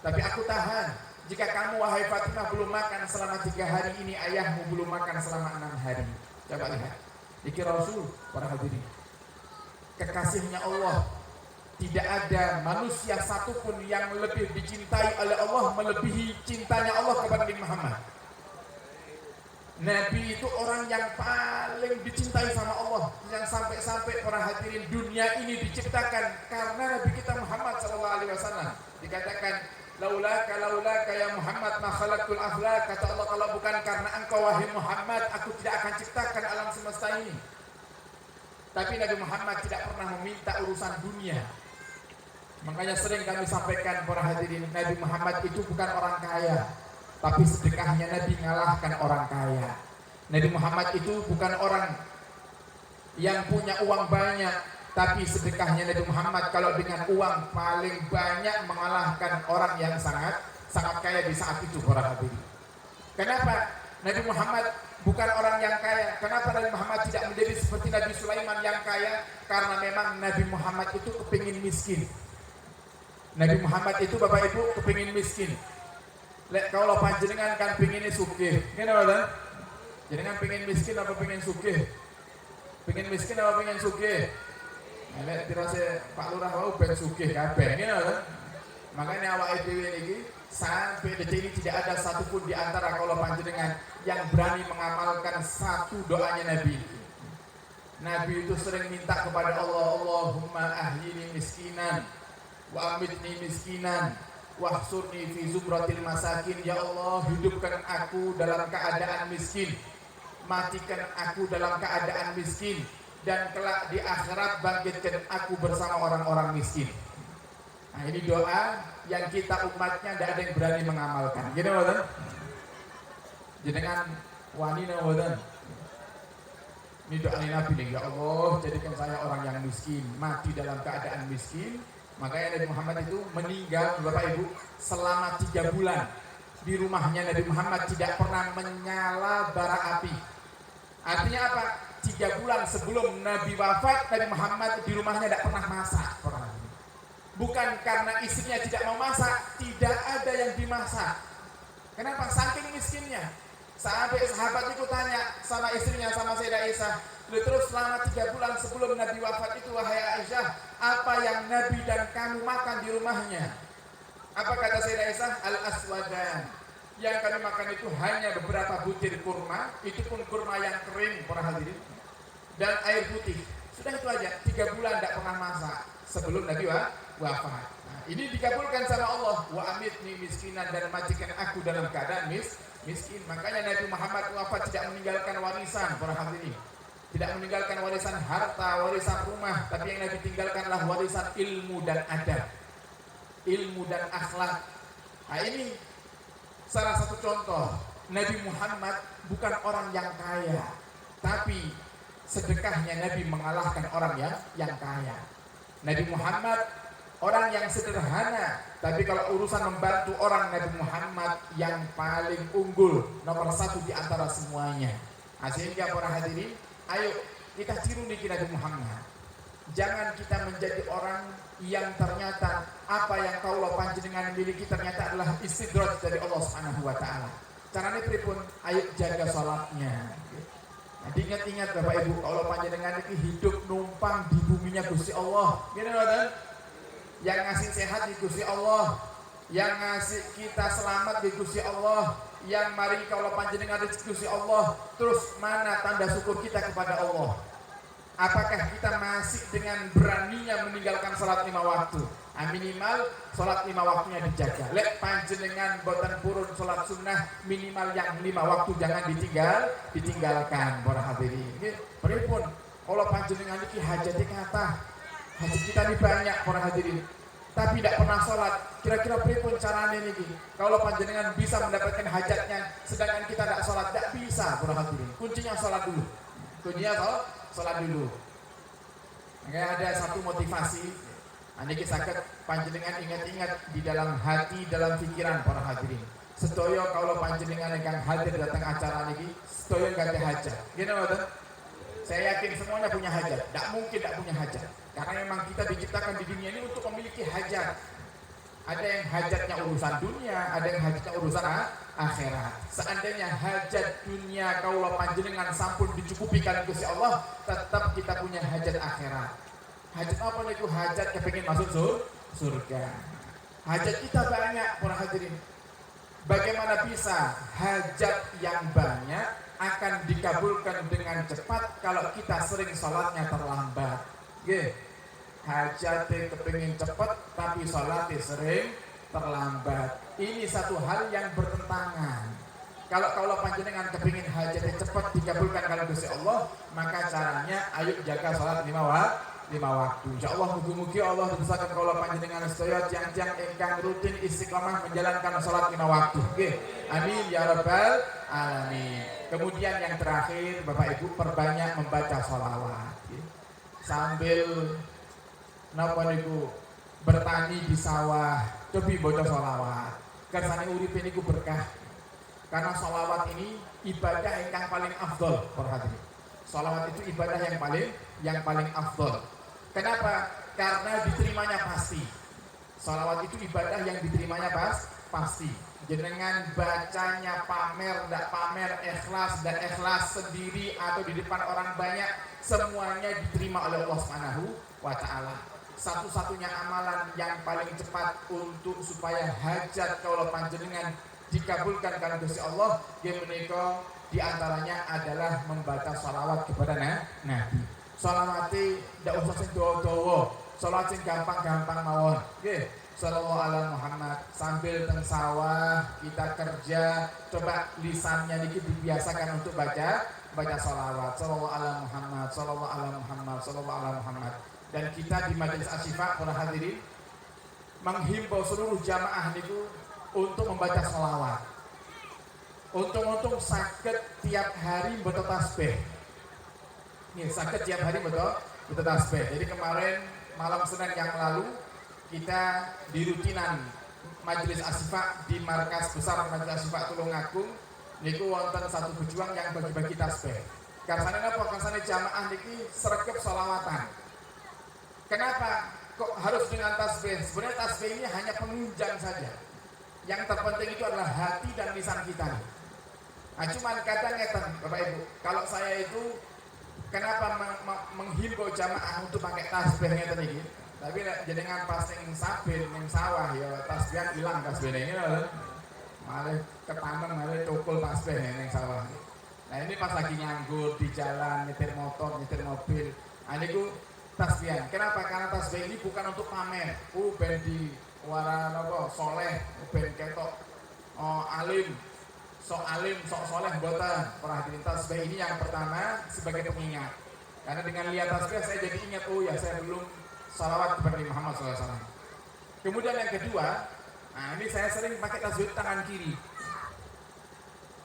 Tapi aku tahan. Jika kamu wahai Fatimah belum makan selama 3 hari ini, ayahmu belum makan selama 6 hari. Coba lihat. Dikir Rasul, para hadirin. Kekasihnya Allah. Tidak ada manusia satupun yang lebih dicintai oleh Allah melebihi cintanya Allah kepada Nabi Muhammad. Nabi itu orang yang paling dicintai sama Allah, yang sampai sampai para hadirin dunia ini diciptakan karena Nabi kita Muhammad SAW. Dikatakan laulaka ya Muhammad ma khalaqtul aflak, kata Allah, kalau bukan karena engkau wahai Muhammad aku tidak akan ciptakan alam semesta ini. Tapi Nabi Muhammad tidak pernah meminta urusan dunia. Makanya sering kami sampaikan para hadirin, Nabi Muhammad itu bukan orang kaya, tapi sedekahnya Nabi ngalahkan orang kaya. Nabi Muhammad itu bukan orang yang punya uang banyak, tapi sedekahnya Nabi Muhammad kalau dengan uang paling banyak mengalahkan orang yang sangat kaya di saat itu para hadirin. Kenapa Nabi Muhammad bukan orang yang kaya? Kenapa Nabi Muhammad tidak menjadi seperti Nabi Sulaiman yang kaya? Karena memang Nabi Muhammad itu kepingin miskin. Nabi Muhammad itu Bapak Ibu kepingin miskin. Kalau panjenengan kan pinginnya sugih, kenapa? Jenengan pingin miskin apa pingin sugih? Pingin miskin apa pingin sugih? Nek dirasa Pak Lurah wau ben sugih kabeh ngene lho. Makanya awake dhewe niki sampai detik ini tidak ada satupun di antara kalau panjenengan yang berani mengamalkan satu doanya Nabi. Nabi itu sering minta kepada Allah, Allahumma ahyini miskinan wa amitni miskinan wahsurni fi zumratil masakin. Ya Allah, hidupkan aku dalam keadaan miskin, matikan aku dalam keadaan miskin, dan kelak di akhirat bangkitkan aku bersama orang-orang miskin. Nah, ini doa yang kita umatnya tidak ada yang berani mengamalkan. Gini boten? Jenengan wani napa boten? Ini doa Nabi nih, ya Allah jadikan saya orang yang miskin, mati dalam keadaan miskin. Makanya Nabi Muhammad itu meninggal Bapak Ibu selama 3 bulan. Di rumahnya Nabi Muhammad tidak pernah menyala bara api. Artinya apa? 3 bulan sebelum Nabi wafat, Nabi Muhammad di rumahnya tidak pernah masak. Bukan karena istrinya tidak mau masak, tidak ada yang dimasak. Kenapa? Saking miskinnya. Sampai sahabat itu tanya sama istrinya, sama Sayyidah Aisyah, terus selama 3 bulan sebelum Nabi wafat itu, wahai Aisyah, apa yang Nabi dan kamu makan di rumahnya? Apa kata Sayyidah Aisyah? Al-aswadan. Yang kami makan itu hanya beberapa butir kurma, itu pun kurma yang kering para hadirin, dan air putih. Sudah itu aja, 3 bulan tidak pernah masak sebelum Nabi wafat. Nah, ini dikabulkan sama Allah. Wa amitni miskinan, dan majikan aku dalam keadaan miskin. Makanya Nabi Muhammad wafat tidak meninggalkan warisan para hadirin. Tidak meninggalkan warisan harta, warisan rumah, tapi yang Nabi tinggalkanlah warisan ilmu dan adab, ilmu dan akhlak. Nah, ini salah satu contoh. Nabi Muhammad bukan orang yang kaya, tapi sedekahnya Nabi mengalahkan orang yang kaya. Nabi Muhammad orang yang sederhana, tapi kalau urusan membantu orang, Nabi Muhammad yang paling unggul, nomor 1 di antara semuanya. Nah, sehingga para hadirin, ayo kita tiru nih Nabi Muhammad. Jangan kita menjadi orang yang ternyata apa yang kaulah panjenengan miliki ternyata adalah istidraj dari Allah Subhanahu wa taala. Caranya pripun? Ayo jaga salatnya. Nah, diingat-ingat Bapak Ibu, kalau panjenengan ini hidup numpang di buminya Gusti Allah. Gini kan? Yang ngasih sehat di Gusti Allah, yang ngasih kita selamat di Gusti Allah, yang mari kalau panjenengan di Gusti Allah. Terus mana tanda syukur kita kepada Allah? Apakah kita masih dengan beraninya meninggalkan sholat 5 waktu? Minimal sholat 5 waktunya dijaga. Lek panjenengan boten purun sholat sunnah, minimal yang 5 waktu jangan ditinggalkan para hadirin. Pripun kalau panjenengan iki hajate kathah, hajat kita ini banyak para hadirin, tapi tidak pernah sholat. Kira-kira pripun carane niki? Kalau panjenengan bisa mendapatkan hajatnya, sedangkan kita tidak sholat, tidak bisa para hadirin. Kuncinya sholat dulu. Kuncinya sholat dulu. Makanya ada satu motivasi. Niki saged panjenengan ingat-ingat di dalam hati, dalam pikiran para hadirin. Sedaya kalau panjenengan ingkang hadir datang acara niki, sedaya ganti hajat. Gini mboten? Saya yakin semuanya punya hajat. Tidak mungkin tidak punya hajat. Karena memang kita diciptakan di dunia ini untuk memiliki hajat. Ada yang hajatnya urusan dunia, ada yang hajatnya urusan akhirat. Seandainya hajat dunia kaulah panjenengan sampun dicukupi kalian Gusti Allah, tetap kita punya hajat akhirat. Hajat apa itu? Hajat kepingin masuk surga. Hajat kita banyak para hadirin. Bagaimana bisa hajat yang banyak akan dikabulkan dengan cepat kalau kita sering sholatnya terlambat? Hajatnya kepingin cepat tapi sholatnya sering terlambat. Ini satu hal yang bertentangan. Kalau panjenengan kepingin hajatnya cepat dikabulkan kalau Gusti Allah, maka caranya ayo jaga sholat lima waktu. Insyaallah mugi-mugi Allah dibesakan kalau panjenengan sedaya tiang-tiang ingkang rutin istiqomah menjalankan sholat lima waktu. Amin ya rabbal alamin. Kemudian yang terakhir, Bapak Ibu, perbanyak membaca sholawat. Sambil napa niku bertani di sawah, cobi baca sholawat. Kersane urip niku berkah. Karena sholawat ini ibadah yang paling afdol, perhatikan. Sholawat itu ibadah yang paling afdol. Kenapa? Karena diterimanya pasti. Sholawat itu ibadah yang diterimanya pasti. Jenengan bacanya pamer, tidak pamer, ikhlas, tidak ikhlas, sendiri atau di depan orang banyak, semuanya diterima oleh Allah Subhanahu wa Ta'ala. Satu-satunya amalan yang paling cepat untuk supaya hajat kaula panjenengan dikabulkan karena Gusti Allah, yang menika diantaranya adalah membaca sholawat kepada Nabi. Sholawatnya tidak usah sing dawa-dawa, sholawat sing gampang-gampang mawon. Sallallahu alaihi Muhammad. Sambil teng sawah kita kerja, coba lisannya niki dibiasakan untuk baca sholawat. Sallallahu alaihi Muhammad, sallallahu alaihi Muhammad, sallallahu alaihi Muhammad. Dan kita di Majelis Asyifa para hadirin menghimbau seluruh jamaah niku untuk membaca sholawat. Untung-untung sakit tiap hari betul tasbih. Nih sakit tiap hari betul tasbih. Jadi kemarin malam Senin yang lalu kita di rutinan Majelis Asyifa di markas besar Majelis Asyifa Tulungagung niku wonten satu pejuang yang bagi-bagi tasbih. Karena napa? Karena jamaah niki sregep sholawatan. Kenapa kok harus dengan tasbih? Sebenarnya tasbih ini hanya penunjang saja. Yang terpenting itu adalah hati dan lisan kita. Nah, cuman kadang ngeten, Bapak Ibu, kalau saya itu kenapa menghimbau jamaah untuk pakai tasbih ngeten iki? Tapi jenengan pas ning sabin ning sawah ya tasbihan hilang tasbihnya ini malah ketanem malah cukul tasbih ning sawah. Nah, ini pas lagi nganggur di jalan, nyetir motor, nyetir mobil. Nah, niku tasbihan. Kenapa? Karena tasbih ini bukan untuk pamer. Ben di wara napa soleh, ben ketok alim, sok soleh mboten. Perhatian tasbih ini yang pertama sebagai pengingat. Karena dengan lihat tasbih saya jadi ingat, oh ya saya belum salawat kepada Nabi Muhammad SAW. Kemudian yang kedua, nah ini saya sering pakai tasbih tangan kiri.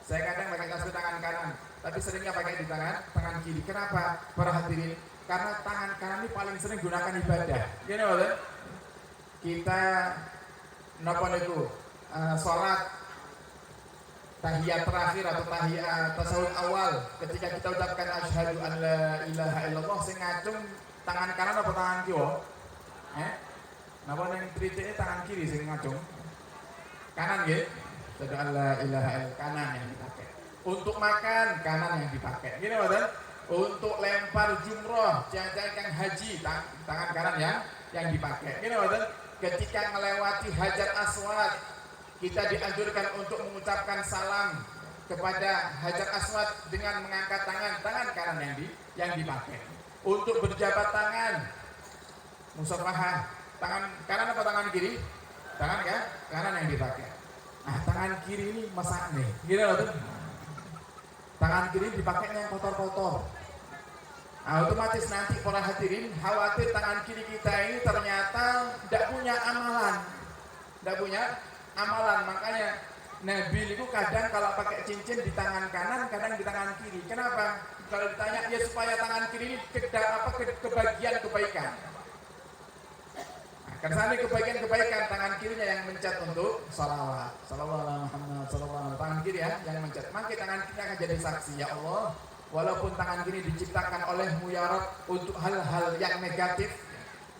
Saya kadang pakai tasbih tangan kanan, tapi seringnya pakai di tangan kiri. Kenapa? Para hadirin, karena tangan kanan ini paling sering gunakan ibadah. Gini betul? Kita napa niku salat tahiyat terakhir atau tahiyat tasawuf awal ketika kita ucapkan asyhadu an la ilaha illallah sing ngacung tangan kanan apa tangan kiwa? Napa ning tritike tangan kiri sing ngacung? Kanan nggih. Asyhadu an la ilaha illallah kanan yang dipakai. Untuk makan kanan yang dipakai. Gini betul? Untuk lempar jumroh, jangan haji tangan kanan yang dipakai. Gini betul? Ketika melewati Hajar Aswad, kita dianjurkan untuk mengucapkan salam kepada Hajar Aswad dengan mengangkat tangan kanan yang dipakai. Untuk berjabat tangan, musafahah, tangan kanan apa tangan kiri? Tangan kanan yang dipakai. Nah, tangan kiri ini masak nih, gitu loh tuh. Tangan kiri dipakainya yang kotor-kotor. Nah, otomatis nanti para hadirin khawatir tangan kiri kita ini ternyata tidak punya amalan, makanya Nabi itu kadang kalau pakai cincin di tangan kanan, kadang di tangan kiri. Kenapa? Kalau ditanya ya supaya tangan kiri ini kebagian kebaikan. Nah, karena kebaikan tangan kirinya yang mencet untuk salawat. Sallallahu alaihi Muhammad, sallallahu alaihi tangan kiri ya yang mencet. Maka tangan kiri akan jadi saksi, ya Allah. Walaupun tangan kiri diciptakan olehmu ya Rabb untuk hal-hal yang negatif,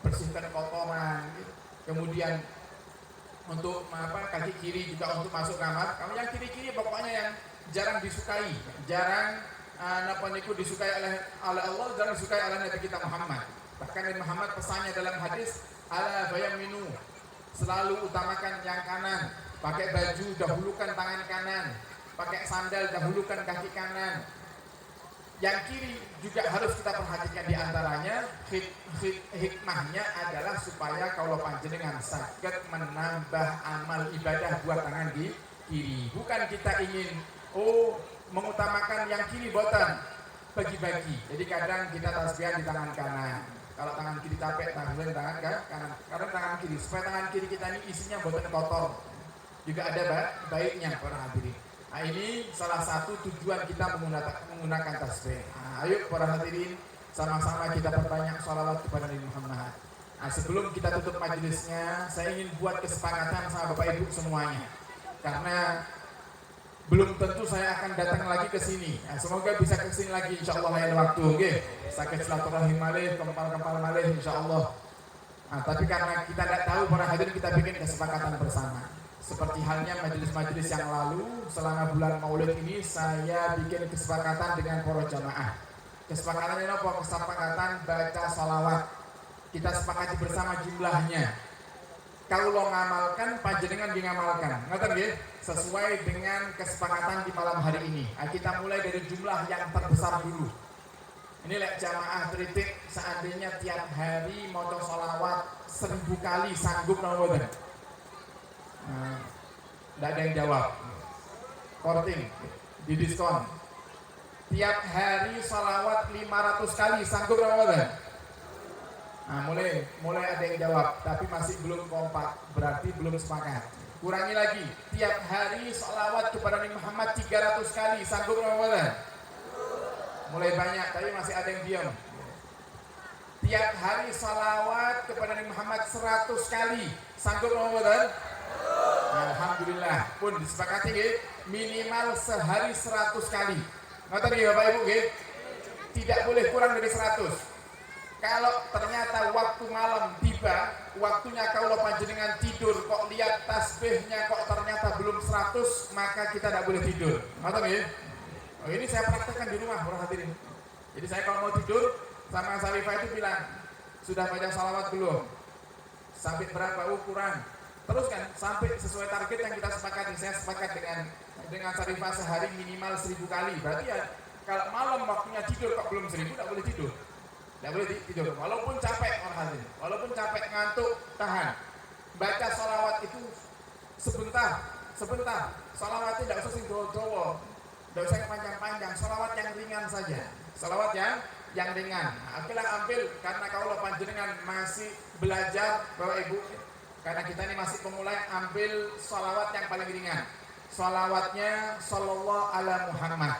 bersihkan kotoran, kemudian untuk kaki kiri juga untuk masuk kamar. Kamu yang kiri-kiri pokoknya yang jarang disukai, disukai oleh Allah, jarang disukai oleh Nabi kita Muhammad. Bahkan Nabi Muhammad pesannya dalam hadis ala bayaminu, selalu utamakan yang kanan. Pakai baju dahulukan tangan kanan, pakai sandal dahulukan kaki kanan. Yang kiri juga harus kita perhatikan, di antaranya hikmahnya adalah supaya kalau panjenengan saged menambah amal ibadah buat tangan di kiri. Bukan kita ingin mengutamakan yang kiri, boten, bagi-bagi. Jadi kadang kita tasbihan di tangan kanan. Kalau tangan kiri capek, tasbihan di tangan kanan. Kadang tangan kiri, supaya tangan kiri kita ini isinya boten kotor. Juga ada baiknya para hadirin. Nah, ini salah satu tujuan kita menggunakan tasbih. Nah, ayo para hadirin, sama-sama kita perbanyak sholawat kepada Nabi Muhammad. Nah, sebelum kita tutup majelisnya, saya ingin buat kesepakatan sama Bapak Ibu semuanya. Karena belum tentu saya akan datang lagi ke sini. Nah, semoga bisa ke sini lagi insyaallah lain waktu. Oke, sakit silaturahim malih, kempal-kempal malih insyaallah. Nah, tapi karena kita tidak tahu para hadirin, kita bikin kesepakatan bersama. Seperti halnya majelis-majelis yang lalu, selama bulan Maulid ini saya bikin kesepakatan dengan para jamaah. Kesepakatannya apa? Kesepakatan baca salawat. Kita sepakati bersama jumlahnya. Kalau lo ngamalkan, panjenengan ngamalkan. Ngerti nggih? Sesuai dengan kesepakatan di malam hari ini. Nah, kita mulai dari jumlah yang terbesar dulu. Ini lek jamaah kritik, seandainya tiap hari maca salawat 1000 kali sanggup napa mboten? Tidak ada yang jawab. Korting di diskon. Tiap hari salawat 500 kali sanggup Ramadan. Nah, mulai ada yang jawab, tapi masih belum kompak, berarti belum sepakat. Kurangi lagi. Tiap hari salawat kepada Nabi Muhammad 300 kali sanggup Ramadan. Mulai banyak, tapi masih ada yang diam. Tiap hari salawat kepada Nabi Muhammad 100 kali sanggup Ramadan. Alhamdulillah pun disepakati minimal sehari 100 kali. Ngoten nggih Bapak Ibu nggih? Tidak boleh kurang dari 100. Kalau ternyata waktu malam tiba, waktunya kalau panjenengan tidur kok lihat tasbihnya kok ternyata belum 100, maka kita tidak boleh tidur. Ngoten nggih? Oh, ini saya praktekkan di rumah para hadirin. Jadi saya kalau mau tidur sama Sarifah itu bilang, sudah baca salawat belum? Sampai berapa? Kurang. Terus kan sampai sesuai target yang kita sepakati. Saya sepakat dengan Sarifah sehari minimal 1000 kali. Berarti ya kalau malam waktunya tidur kok belum 1000, tidak boleh tidur. Tidak boleh tidur. Walaupun capek orang ini, walaupun capek ngantuk, tahan. Baca salawat itu sebentar. Salawatnya tidak usah sing-dowo, tidak usah yang panjang-panjang. Salawat yang ringan saja. Salawat yang ringan. Ambil karena kalau panjenengan masih belajar Bapak Ibu. Karena kita ini masih pemula, ambil salawat yang paling ringan. Salawatnya sallallahu ala Muhammad.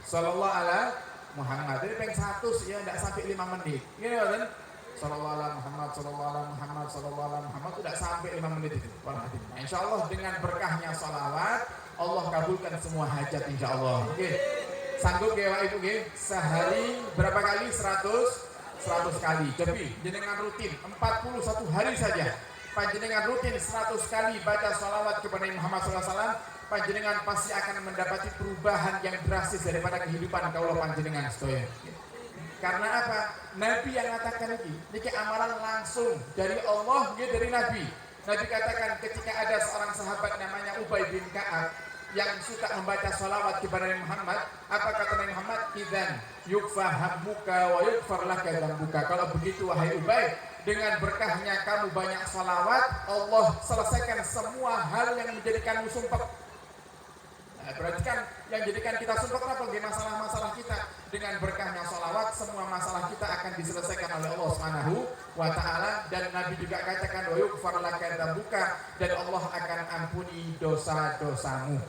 Sallallahu ala Muhammad. Jadi peng 100 ya tidak sampai 5 menit. Gini kan? Sallallahu ala Muhammad, sallallahu ala Muhammad, sallallahu ala Muhammad tidak sampai 5 menit itu. Nah, insyaallah dengan berkahnya salawat, Allah kabulkan semua hajat insyaallah. Oke. Sanggup ya Pak Ibu nggih? Sehari berapa kali? 100 kali. Tapi jenengan rutin 41 hari saja. Panjenengan rutin 100 kali baca salawat kepada Nabi Muhammad SAW, panjenengan pasti akan mendapati perubahan yang drastis daripada kehidupan kaulah panjenengan sedaya. Karena apa? Nabi yang mengatakan ini amalan langsung dari Allah, dari Nabi. Nabi katakan ketika ada seorang sahabat namanya Ubay bin Ka'ab yang suka membaca salawat kepada Nabi Muhammad, apa kata Nabi Muhammad? Idzan yukfa hammuka wa yukfar laka dzambuka. Kalau begitu wahai Ubay, dengan berkahnya kamu banyak salawat, Allah selesaikan semua hal yang menjadikanmu sumpek. Nah, berarti kan yang jadikan kita sumpek apa? Masalah-masalah kita. Dengan berkahnya salawat, semua masalah kita akan diselesaikan oleh Allah Subhanahu wa Ta'ala. Dan Nabi juga katakan wa yukfar laka dzambuka, dan Allah akan ampuni dosa-dosamu.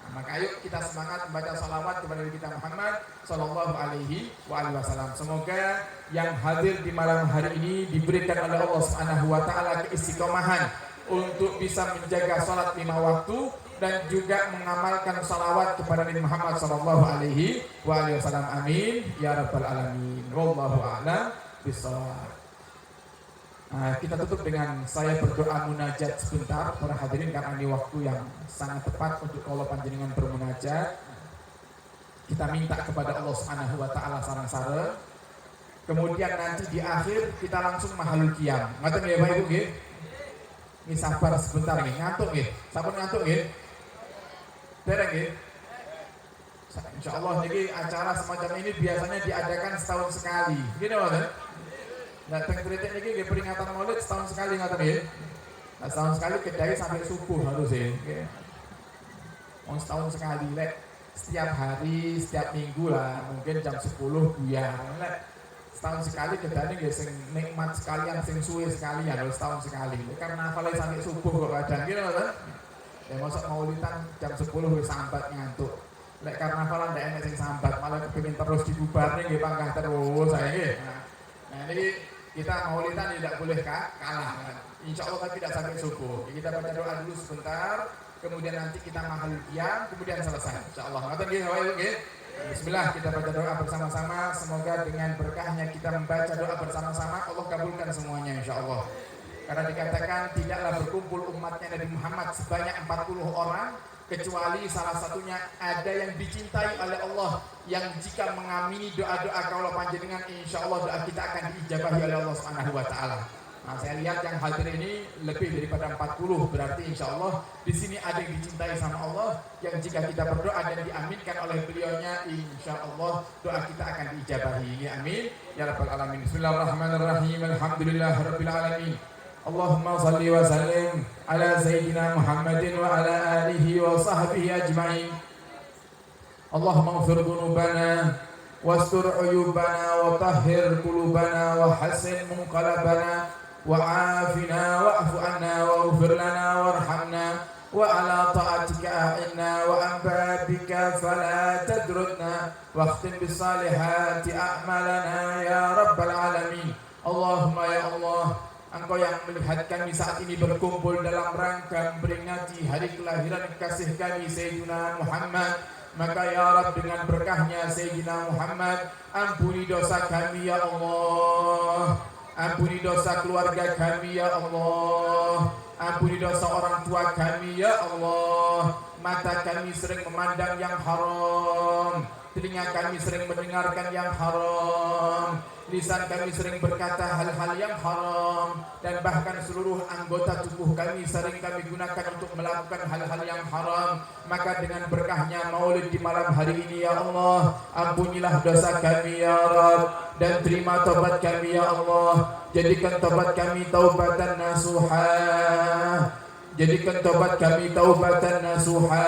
Maka ayo kita semangat membaca salawat kepada Nabi kita Muhammad Sallallahu Alaihi Wasallam. Semoga yang hadir di malam hari ini diberikan oleh Allah Subhanahu Wa Taala keistiqomahan untuk bisa menjaga salat 5 waktu dan juga mengamalkan salawat kepada Nabi Muhammad Sallallahu Alaihi Wasallam. Amin ya rabbal alamin. Wallahu a'lam bishawab. Kita tutup dengan saya berdoa munajat sebentar para hadirin, karena ini waktu yang sangat tepat untuk kalau panjenengan bermunajat. Kita minta kepada Allah Subhanahu wa Ta'ala sareng-sareng. Kemudian nanti di akhir kita langsung mahalul qiyam. Ngaten ya Bapak Ibu nggih? Ini sabar sebentar nih, ngantuk nih. Sabar ngantuk nih. Derek nih. Insya Allah ini acara semacam ini biasanya diadakan setahun sekali. Gini Mas. Nah, tengkritik ini peringatan Maulid setahun sekali ngatain ya. Nah, setahun sekali kedai sampai subuh harus ya. Mau setahun sekali lek. Setiap hari, setiap minggu lah, mungkin jam 10 buyar. Lek setahun sekali kedai ini sing nikmat sekalian, sing suwe sekalian kalau setahun sekali. Karena hafalnya sampai subuh kok kadang gitu Mas. Ya masuk Maulidan jam 10 wis sambat ngantuk. Lek karnavalan ndak enak sing sambat, malah kepengin terus dibubar nih nggih panggah terus saya nggih. Nah, ini kita Maulidan tidak boleh kalah. Insya Allah kan tidak sampai subuh. Kita baca doa dulu sebentar, kemudian nanti kita mahal qiyam, kemudian selesai. Insya Allah. Ngoten nggih, nggih. Bismillah, kita baca doa bersama-sama. Semoga dengan berkahnya kita membaca doa bersama-sama, Allah kabulkan semuanya insya Allah. Karena dikatakan tidaklah berkumpul umatnya Nabi Muhammad sebanyak 40 orang kecuali salah satunya ada yang dicintai oleh Allah yang jika mengamini doa-doa kaulah panjenengan insya Allah doa kita akan diijabahi oleh Allah Subhanahu wa taala. Nah, saya lihat yang hadir ini lebih daripada 40, berarti insya Allah di sini ada yang dicintai sama Allah yang jika kita berdoa dan diaminkan oleh beliaunya insya Allah doa kita akan diijabahi. Amin ya rabbal alamin. Bismillahirrahmanirrahim. Alhamdulillahirabbil alamin. Allahumma salli wa sallim ala sayyidina Muhammadin wa ala alihi wa sahbihi ajma'in. Allahumma ighfir dhunubana wastur uyubana wa tahhir qulubana wa hassin munqalabana wa afina wa'fu anna wa ighfir lana warhamna wa ala ta'atika a'inna wa an babika fala tadrudna wa akhtim bis salihati a'malana ya rabbal alamin. Allahumma ya Allah, Engkau yang melihat kami saat ini berkumpul dalam rangka memperingati hari kelahiran kasih kami Sayyidina Muhammad, maka ya Rabb dengan berkahnya Sayyidina Muhammad, ampuni dosa kami ya Allah, ampuni dosa keluarga kami ya Allah, ampuni dosa orang tua kami ya Allah. Mata kami sering memandang yang haram, telinga kami sering mendengarkan yang haram, lisan kami sering berkata hal-hal yang haram, dan bahkan seluruh anggota tubuh kami sering kami gunakan untuk melakukan hal-hal yang haram. Maka dengan berkahnya Maulid di malam hari ini ya Allah, ampunilah dosa kami ya Rabb, dan terima taubat kami ya Allah. Jadikan taubat kami taubatan nasuha, jadikan taubat kami taubatan nasuha.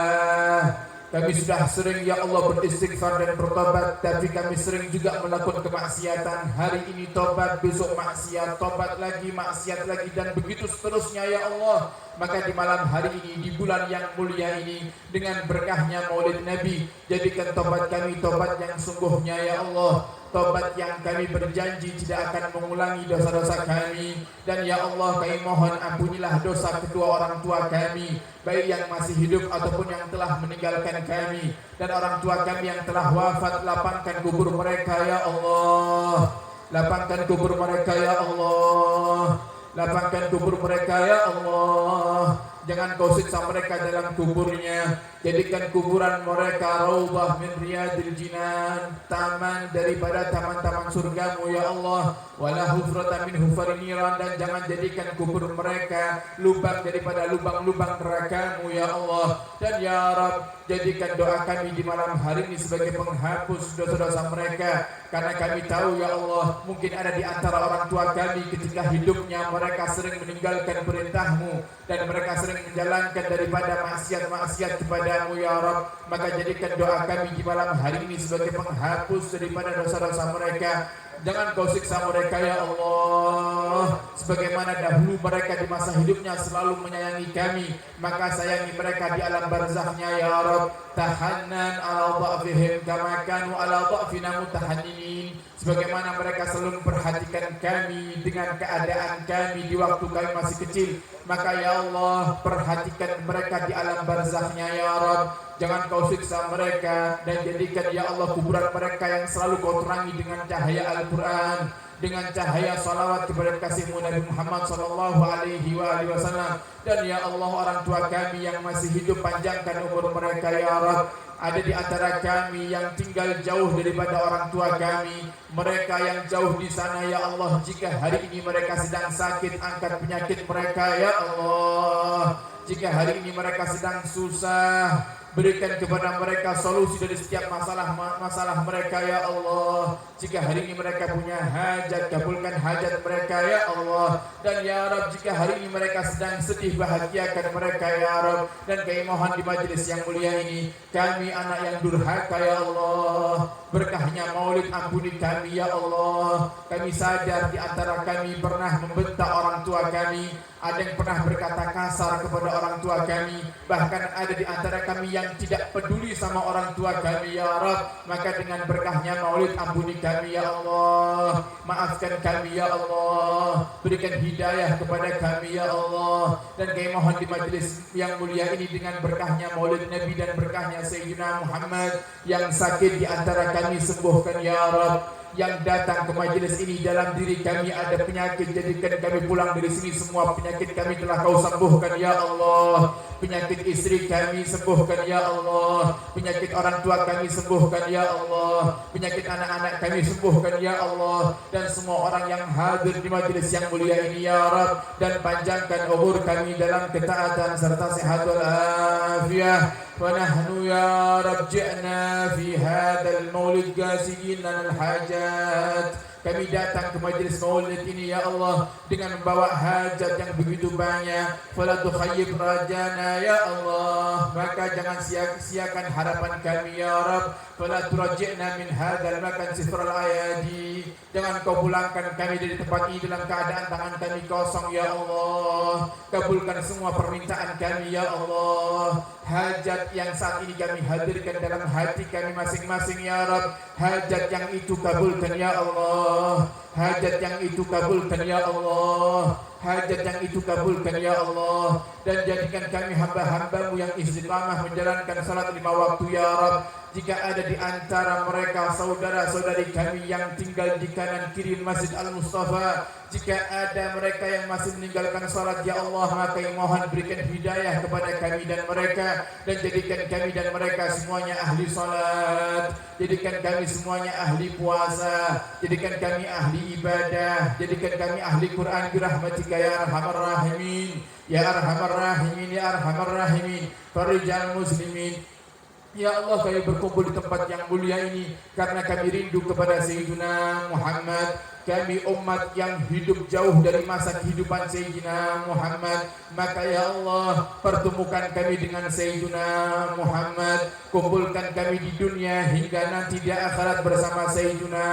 Kami sudah sering ya Allah beristighfar dan bertobat, tapi kami sering juga melakukan kemaksiatan. Hari ini tobat, besok maksiat, tobat lagi, maksiat lagi, dan begitu seterusnya ya Allah. Maka di malam hari ini, di bulan yang mulia ini, dengan berkahnya Maulid Nabi, jadikan tobat kami tobat yang sungguhnya ya Allah, tobat yang kami berjanji tidak akan mengulangi dosa-dosa kami. Dan ya Allah, kami mohon ampunilah dosa kedua orang tua kami, baik yang masih hidup ataupun yang telah meninggalkan kami, dan orang tua kami yang telah wafat. Lapangkan kubur mereka ya Allah, lapangkan kubur mereka ya Allah, lapangkan kubur mereka ya Allah. Jangan kau siksa mereka dalam kuburnya. Jadikan kuburan mereka raudhah min riyadil jinan, taman daripada taman-taman surgamu ya Allah. Wala hufratan min hufarin niran, dan jangan jadikan kubur mereka lubang daripada lubang-lubang nerakamu ya Allah. Dan ya Rabb, jadikan doa kami di malam hari ini sebagai penghapus dosa-dosa mereka. Karena kami tahu ya Allah, mungkin ada di antara orang tua kami ketika hidupnya mereka sering meninggalkan perintahmu, dan mereka sering menjalankan daripada maksiat-maksiat kepadamu ya Rabb. Maka jadikan doa kami di malam hari ini sebagai penghapus daripada dosa-dosa mereka. Jangan kau siksa mereka ya Allah, sebagaimana dahulu mereka di masa hidupnya selalu menyayangi kami, maka sayangi mereka di alam barzahnya ya Rabb. Tahannan ala dha'fihim kama kanu ala dha'fina mutahanninin, sebagaimana mereka selalu memperhatikan kami dengan keadaan kami di waktu kami masih kecil, maka ya Allah perhatikan mereka di alam barzahnya ya Rabb. Jangan kau siksa mereka, dan jadikan ya Allah kuburan mereka yang selalu kau terangi dengan cahaya Al-Quran, dengan cahaya salawat kepada kasihmu Nabi Muhammad sallallahu alaihi wasallam. Dan ya Allah orang tua kami yang masih hidup, panjangkan umur mereka ya Rabb. ada di antara kami yang tinggal jauh daripada orang tua kami, mereka yang jauh di sana ya Allah, jika hari ini mereka sedang sakit, angkat penyakit mereka ya Allah. Jika hari ini mereka sedang susah, berikan kepada mereka solusi dari setiap masalah mereka ya Allah. Jika hari ini mereka punya hajat, kabulkan hajat mereka ya Allah. Dan ya Rabb, jika hari ini mereka sedang sedih, bahagiakan mereka ya Rabb. Dan kami mohon di majelis yang mulia ini, kami anak yang durhaka ya Allah, berkahnya maulid ampuni kami ya Allah. Kami sadar di antara kami pernah membentak orang tua kami, ada yang pernah berkata kasar kepada orang tua kami, bahkan ada di antara kami yang tidak peduli sama orang tua kami ya Rabb. Maka dengan berkahnya maulid ampuni kami ya Allah, maafkan kami ya Allah, berikan hidayah kepada kami ya Allah. Dan kami mohon di majelis yang mulia ini dengan berkahnya maulid Nabi dan berkahnya Sayyidina Muhammad, yang sakit di antara kami sembuhkan ya Rabb. Yang datang ke majelis ini dalam diri kami ada penyakit, jadikan kami pulang dari sini semua penyakit kami telah kau sembuhkan ya Allah. Penyakit istri kami sembuhkan ya Allah, penyakit orang tua kami sembuhkan ya Allah, penyakit anak-anak kami sembuhkan ya Allah. Dan semua orang yang hadir di majelis yang mulia ini ya Rabb, dan panjangkan umur kami dalam ketaatan serta sehat wal afiyah. ونحن يا رب جئنا في هذا المولد قاصدين لنا الحاجات. Kami datang ke majelis maulid ini ya Allah dengan membawa hajat yang begitu banyak. Fala tukhayyib rajana ya Allah, maka jangan sia-siakan harapan kami ya Rabb. Fala turajji'na min hadzal makan sifral ayadi, jangan kau pulangkan kami dari tempat ini dalam keadaan tangan kami kosong ya Allah. Kabulkan semua permintaan kami ya Allah. Hajat yang saat ini kami hadirkan dalam hati kami masing-masing ya Rabb, hajat yang itu kabulkan ya Allah. Hajat yang itu kabulkan ya Allah, hajat yang itu kabulkan ya Allah. Dan jadikan kami hamba-hambamu yang istiqamah menjalankan salat 5 waktu ya Rabb. Jika ada di antara mereka saudara-saudari kami yang tinggal di kanan kiri Masjid Al-Mustafa, jika ada mereka yang masih meninggalkan salat ya Allah, maka mohon berikan hidayah kepada kami dan mereka, dan jadikan kami dan mereka semuanya ahli salat, jadikan kami semuanya ahli puasa, jadikan kami ahli ibadah, jadikan kami ahli Quran birahmatika ya arhamar rahimin ya arhamar rahimin ya arhamar rahimin. Farijal muslimin ya Allah, kami berkumpul di tempat yang mulia ini karena kami rindu kepada Sayyidina Muhammad. Kami umat yang hidup jauh dari masa kehidupan Sayyidina Muhammad, maka ya Allah pertemukan kami dengan Sayyidina Muhammad, kumpulkan kami di dunia hingga nanti di akhirat bersama Sayyidina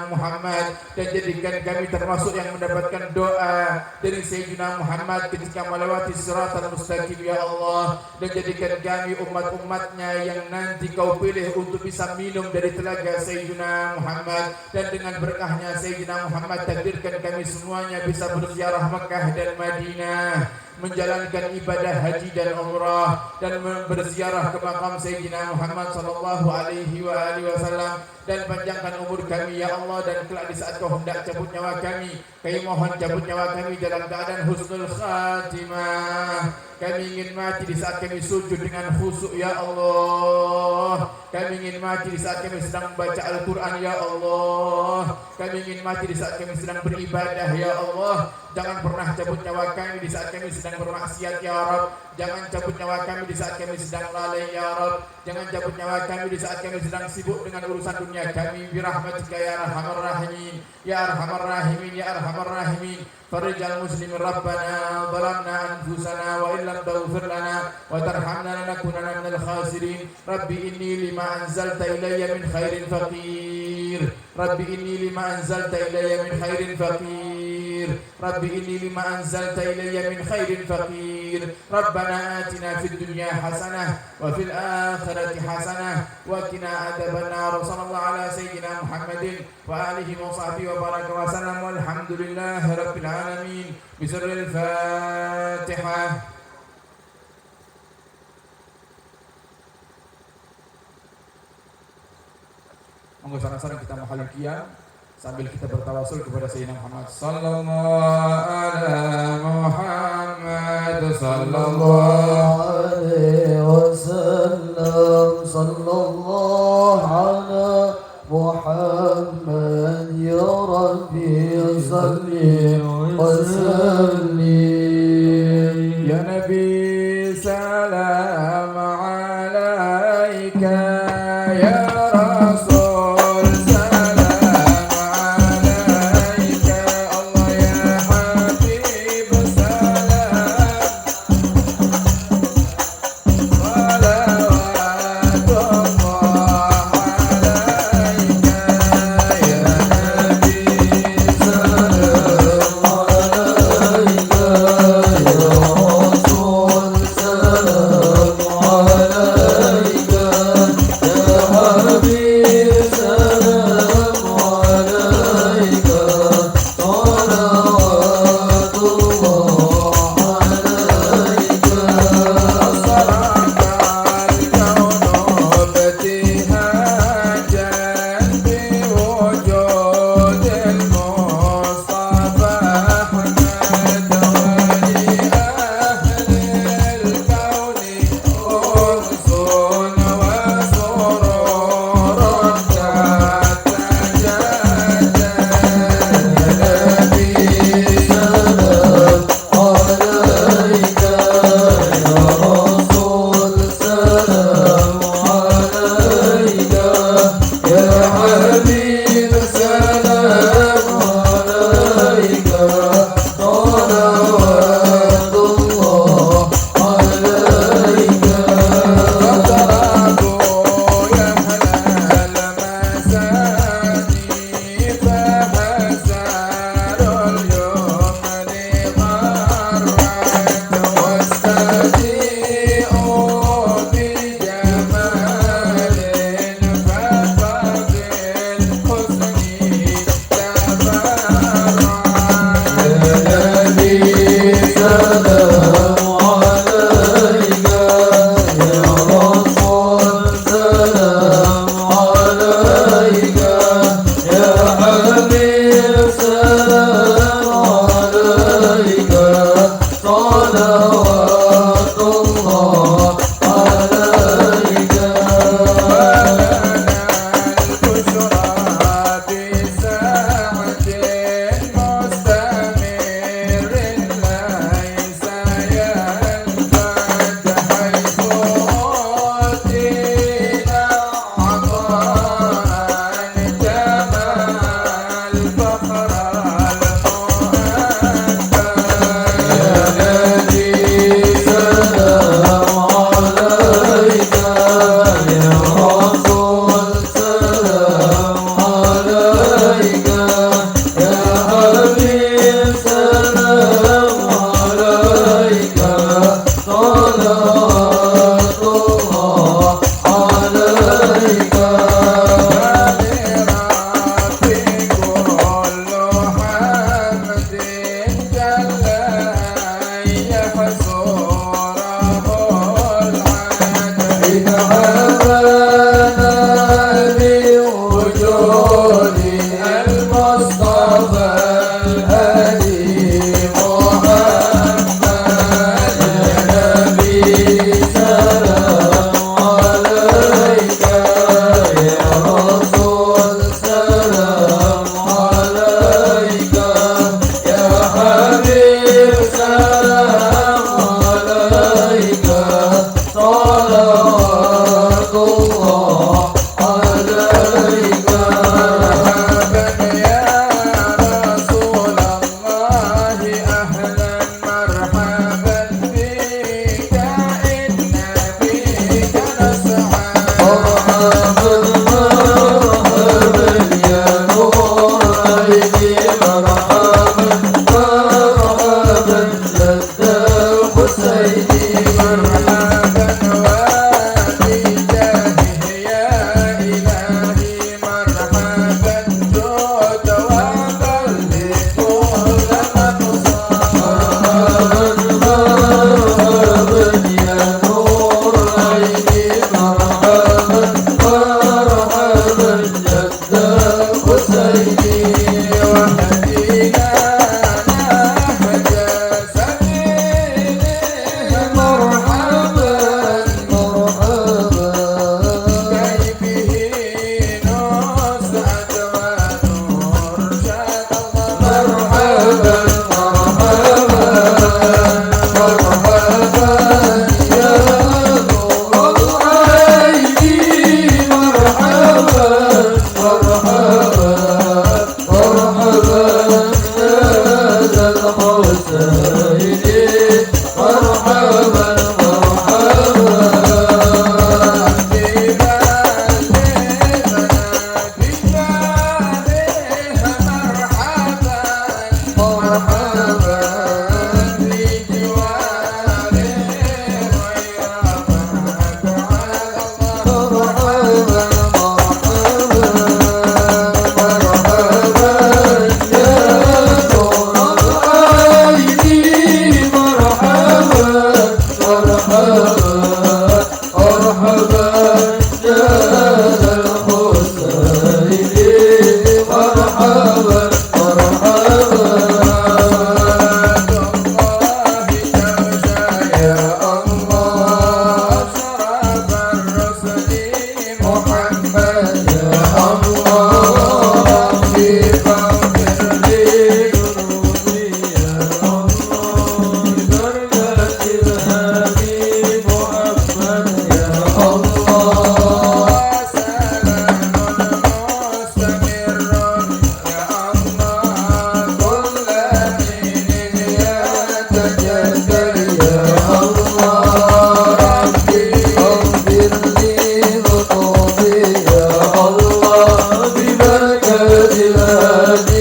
Muhammad, dan jadikan kami termasuk yang mendapatkan doa dari Sayyidina Muhammad ketika melewati siratal mustaqim ya Allah. Dan jadikan kami umat-umatnya yang nanti kau pilih untuk bisa minum dari telaga Sayyidina Muhammad. Dan dengan berkahnya Sayyidina Muhammad, takdirkan kami semuanya bisa berziarah Mekah dan Madinah, menjalankan ibadah haji dan umrah, dan berziarah ke makam Sayyidina Muhammad sallallahu alaihi wasallam. Dan panjangkan umur kami ya Allah, dan kelak di saat kau hendak cabut nyawa kami mohon cabut nyawa kami dalam keadaan husnul khatimah. Kami ingin mati di saat kami sujud dengan khusyuk ya Allah. Kami ingin mati di saat kami sedang membaca Al-Quran ya Allah. Kami ingin mati di saat kami sedang beribadah ya Allah. Jangan pernah cabut nyawa kami di saat kami sedang bermaksiat ya Rabb. Jangan cabut nyawa kami di saat kami sedang lalai ya Rabb. Jangan cabut nyawa kami di saat kami sedang sibuk dengan urusan dunia kami. Birahmatika ya arhamar rahimin ya arhamar rahimin ya arhamar rahimin. Farijal muslimin rabbana zalamna anfusana wa illam taghfir lana wa tarhamna lanakunanna minal khasirin. Rabbi inni lima anzalta ilayya min khairin faqir. Rabbi inni lima anzalta ilayya min khairin faqir. Rabbi inni lima anzalta ilayya min khairin faqir. Rabbana atina fid dunya hasanah wa fil akhirati hasanah wa qina adzaban nar. Sallallahu ala sayyidina Muhammadin wa alihi wa sahbihi wa baraka wa sallam. Walhamdulillahi rabbil alamin. Bismillahil Fatihah. Monggo sareng-sareng kita mahal qiyam sambil kita bertawasul kepada Sayyidina Muhammad sallallahu alaihi Muhammad sallallahu alaihi wasallam. صلى الله على محمد يا ربي صل وسلم يا نبي سلام عليك يا رسول سلام عليك الله يا حبيب سلام صلوات الله عليك يا نبي سلام عليك يا رسول سلام عليك يا حبيب سلام عليك صلوات الله عليك أصرك الكون ابتهاجا بوجود المصطفى أحمد ولأهل الكون أنس وسرور تتجدد نبي سلام عليك يا رسول سلام عليك يا حبيب سلام عليك صلوات الله عليك فاقتربوا يا أهل المساني فهزاروا اليمن غرت واستجيئوا بجمال ففي الحسن تبرع نبي سلام عليك يا رسول سلام عليك يا حبيب سلام عليك صلوات الله عليك البشرى بساعة مستمر ليس ينفد حيث أوتينا عطاء كما الفخر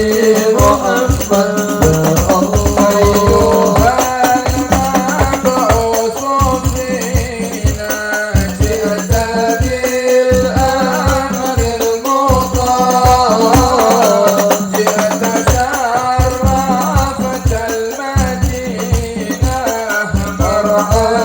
محمد Allah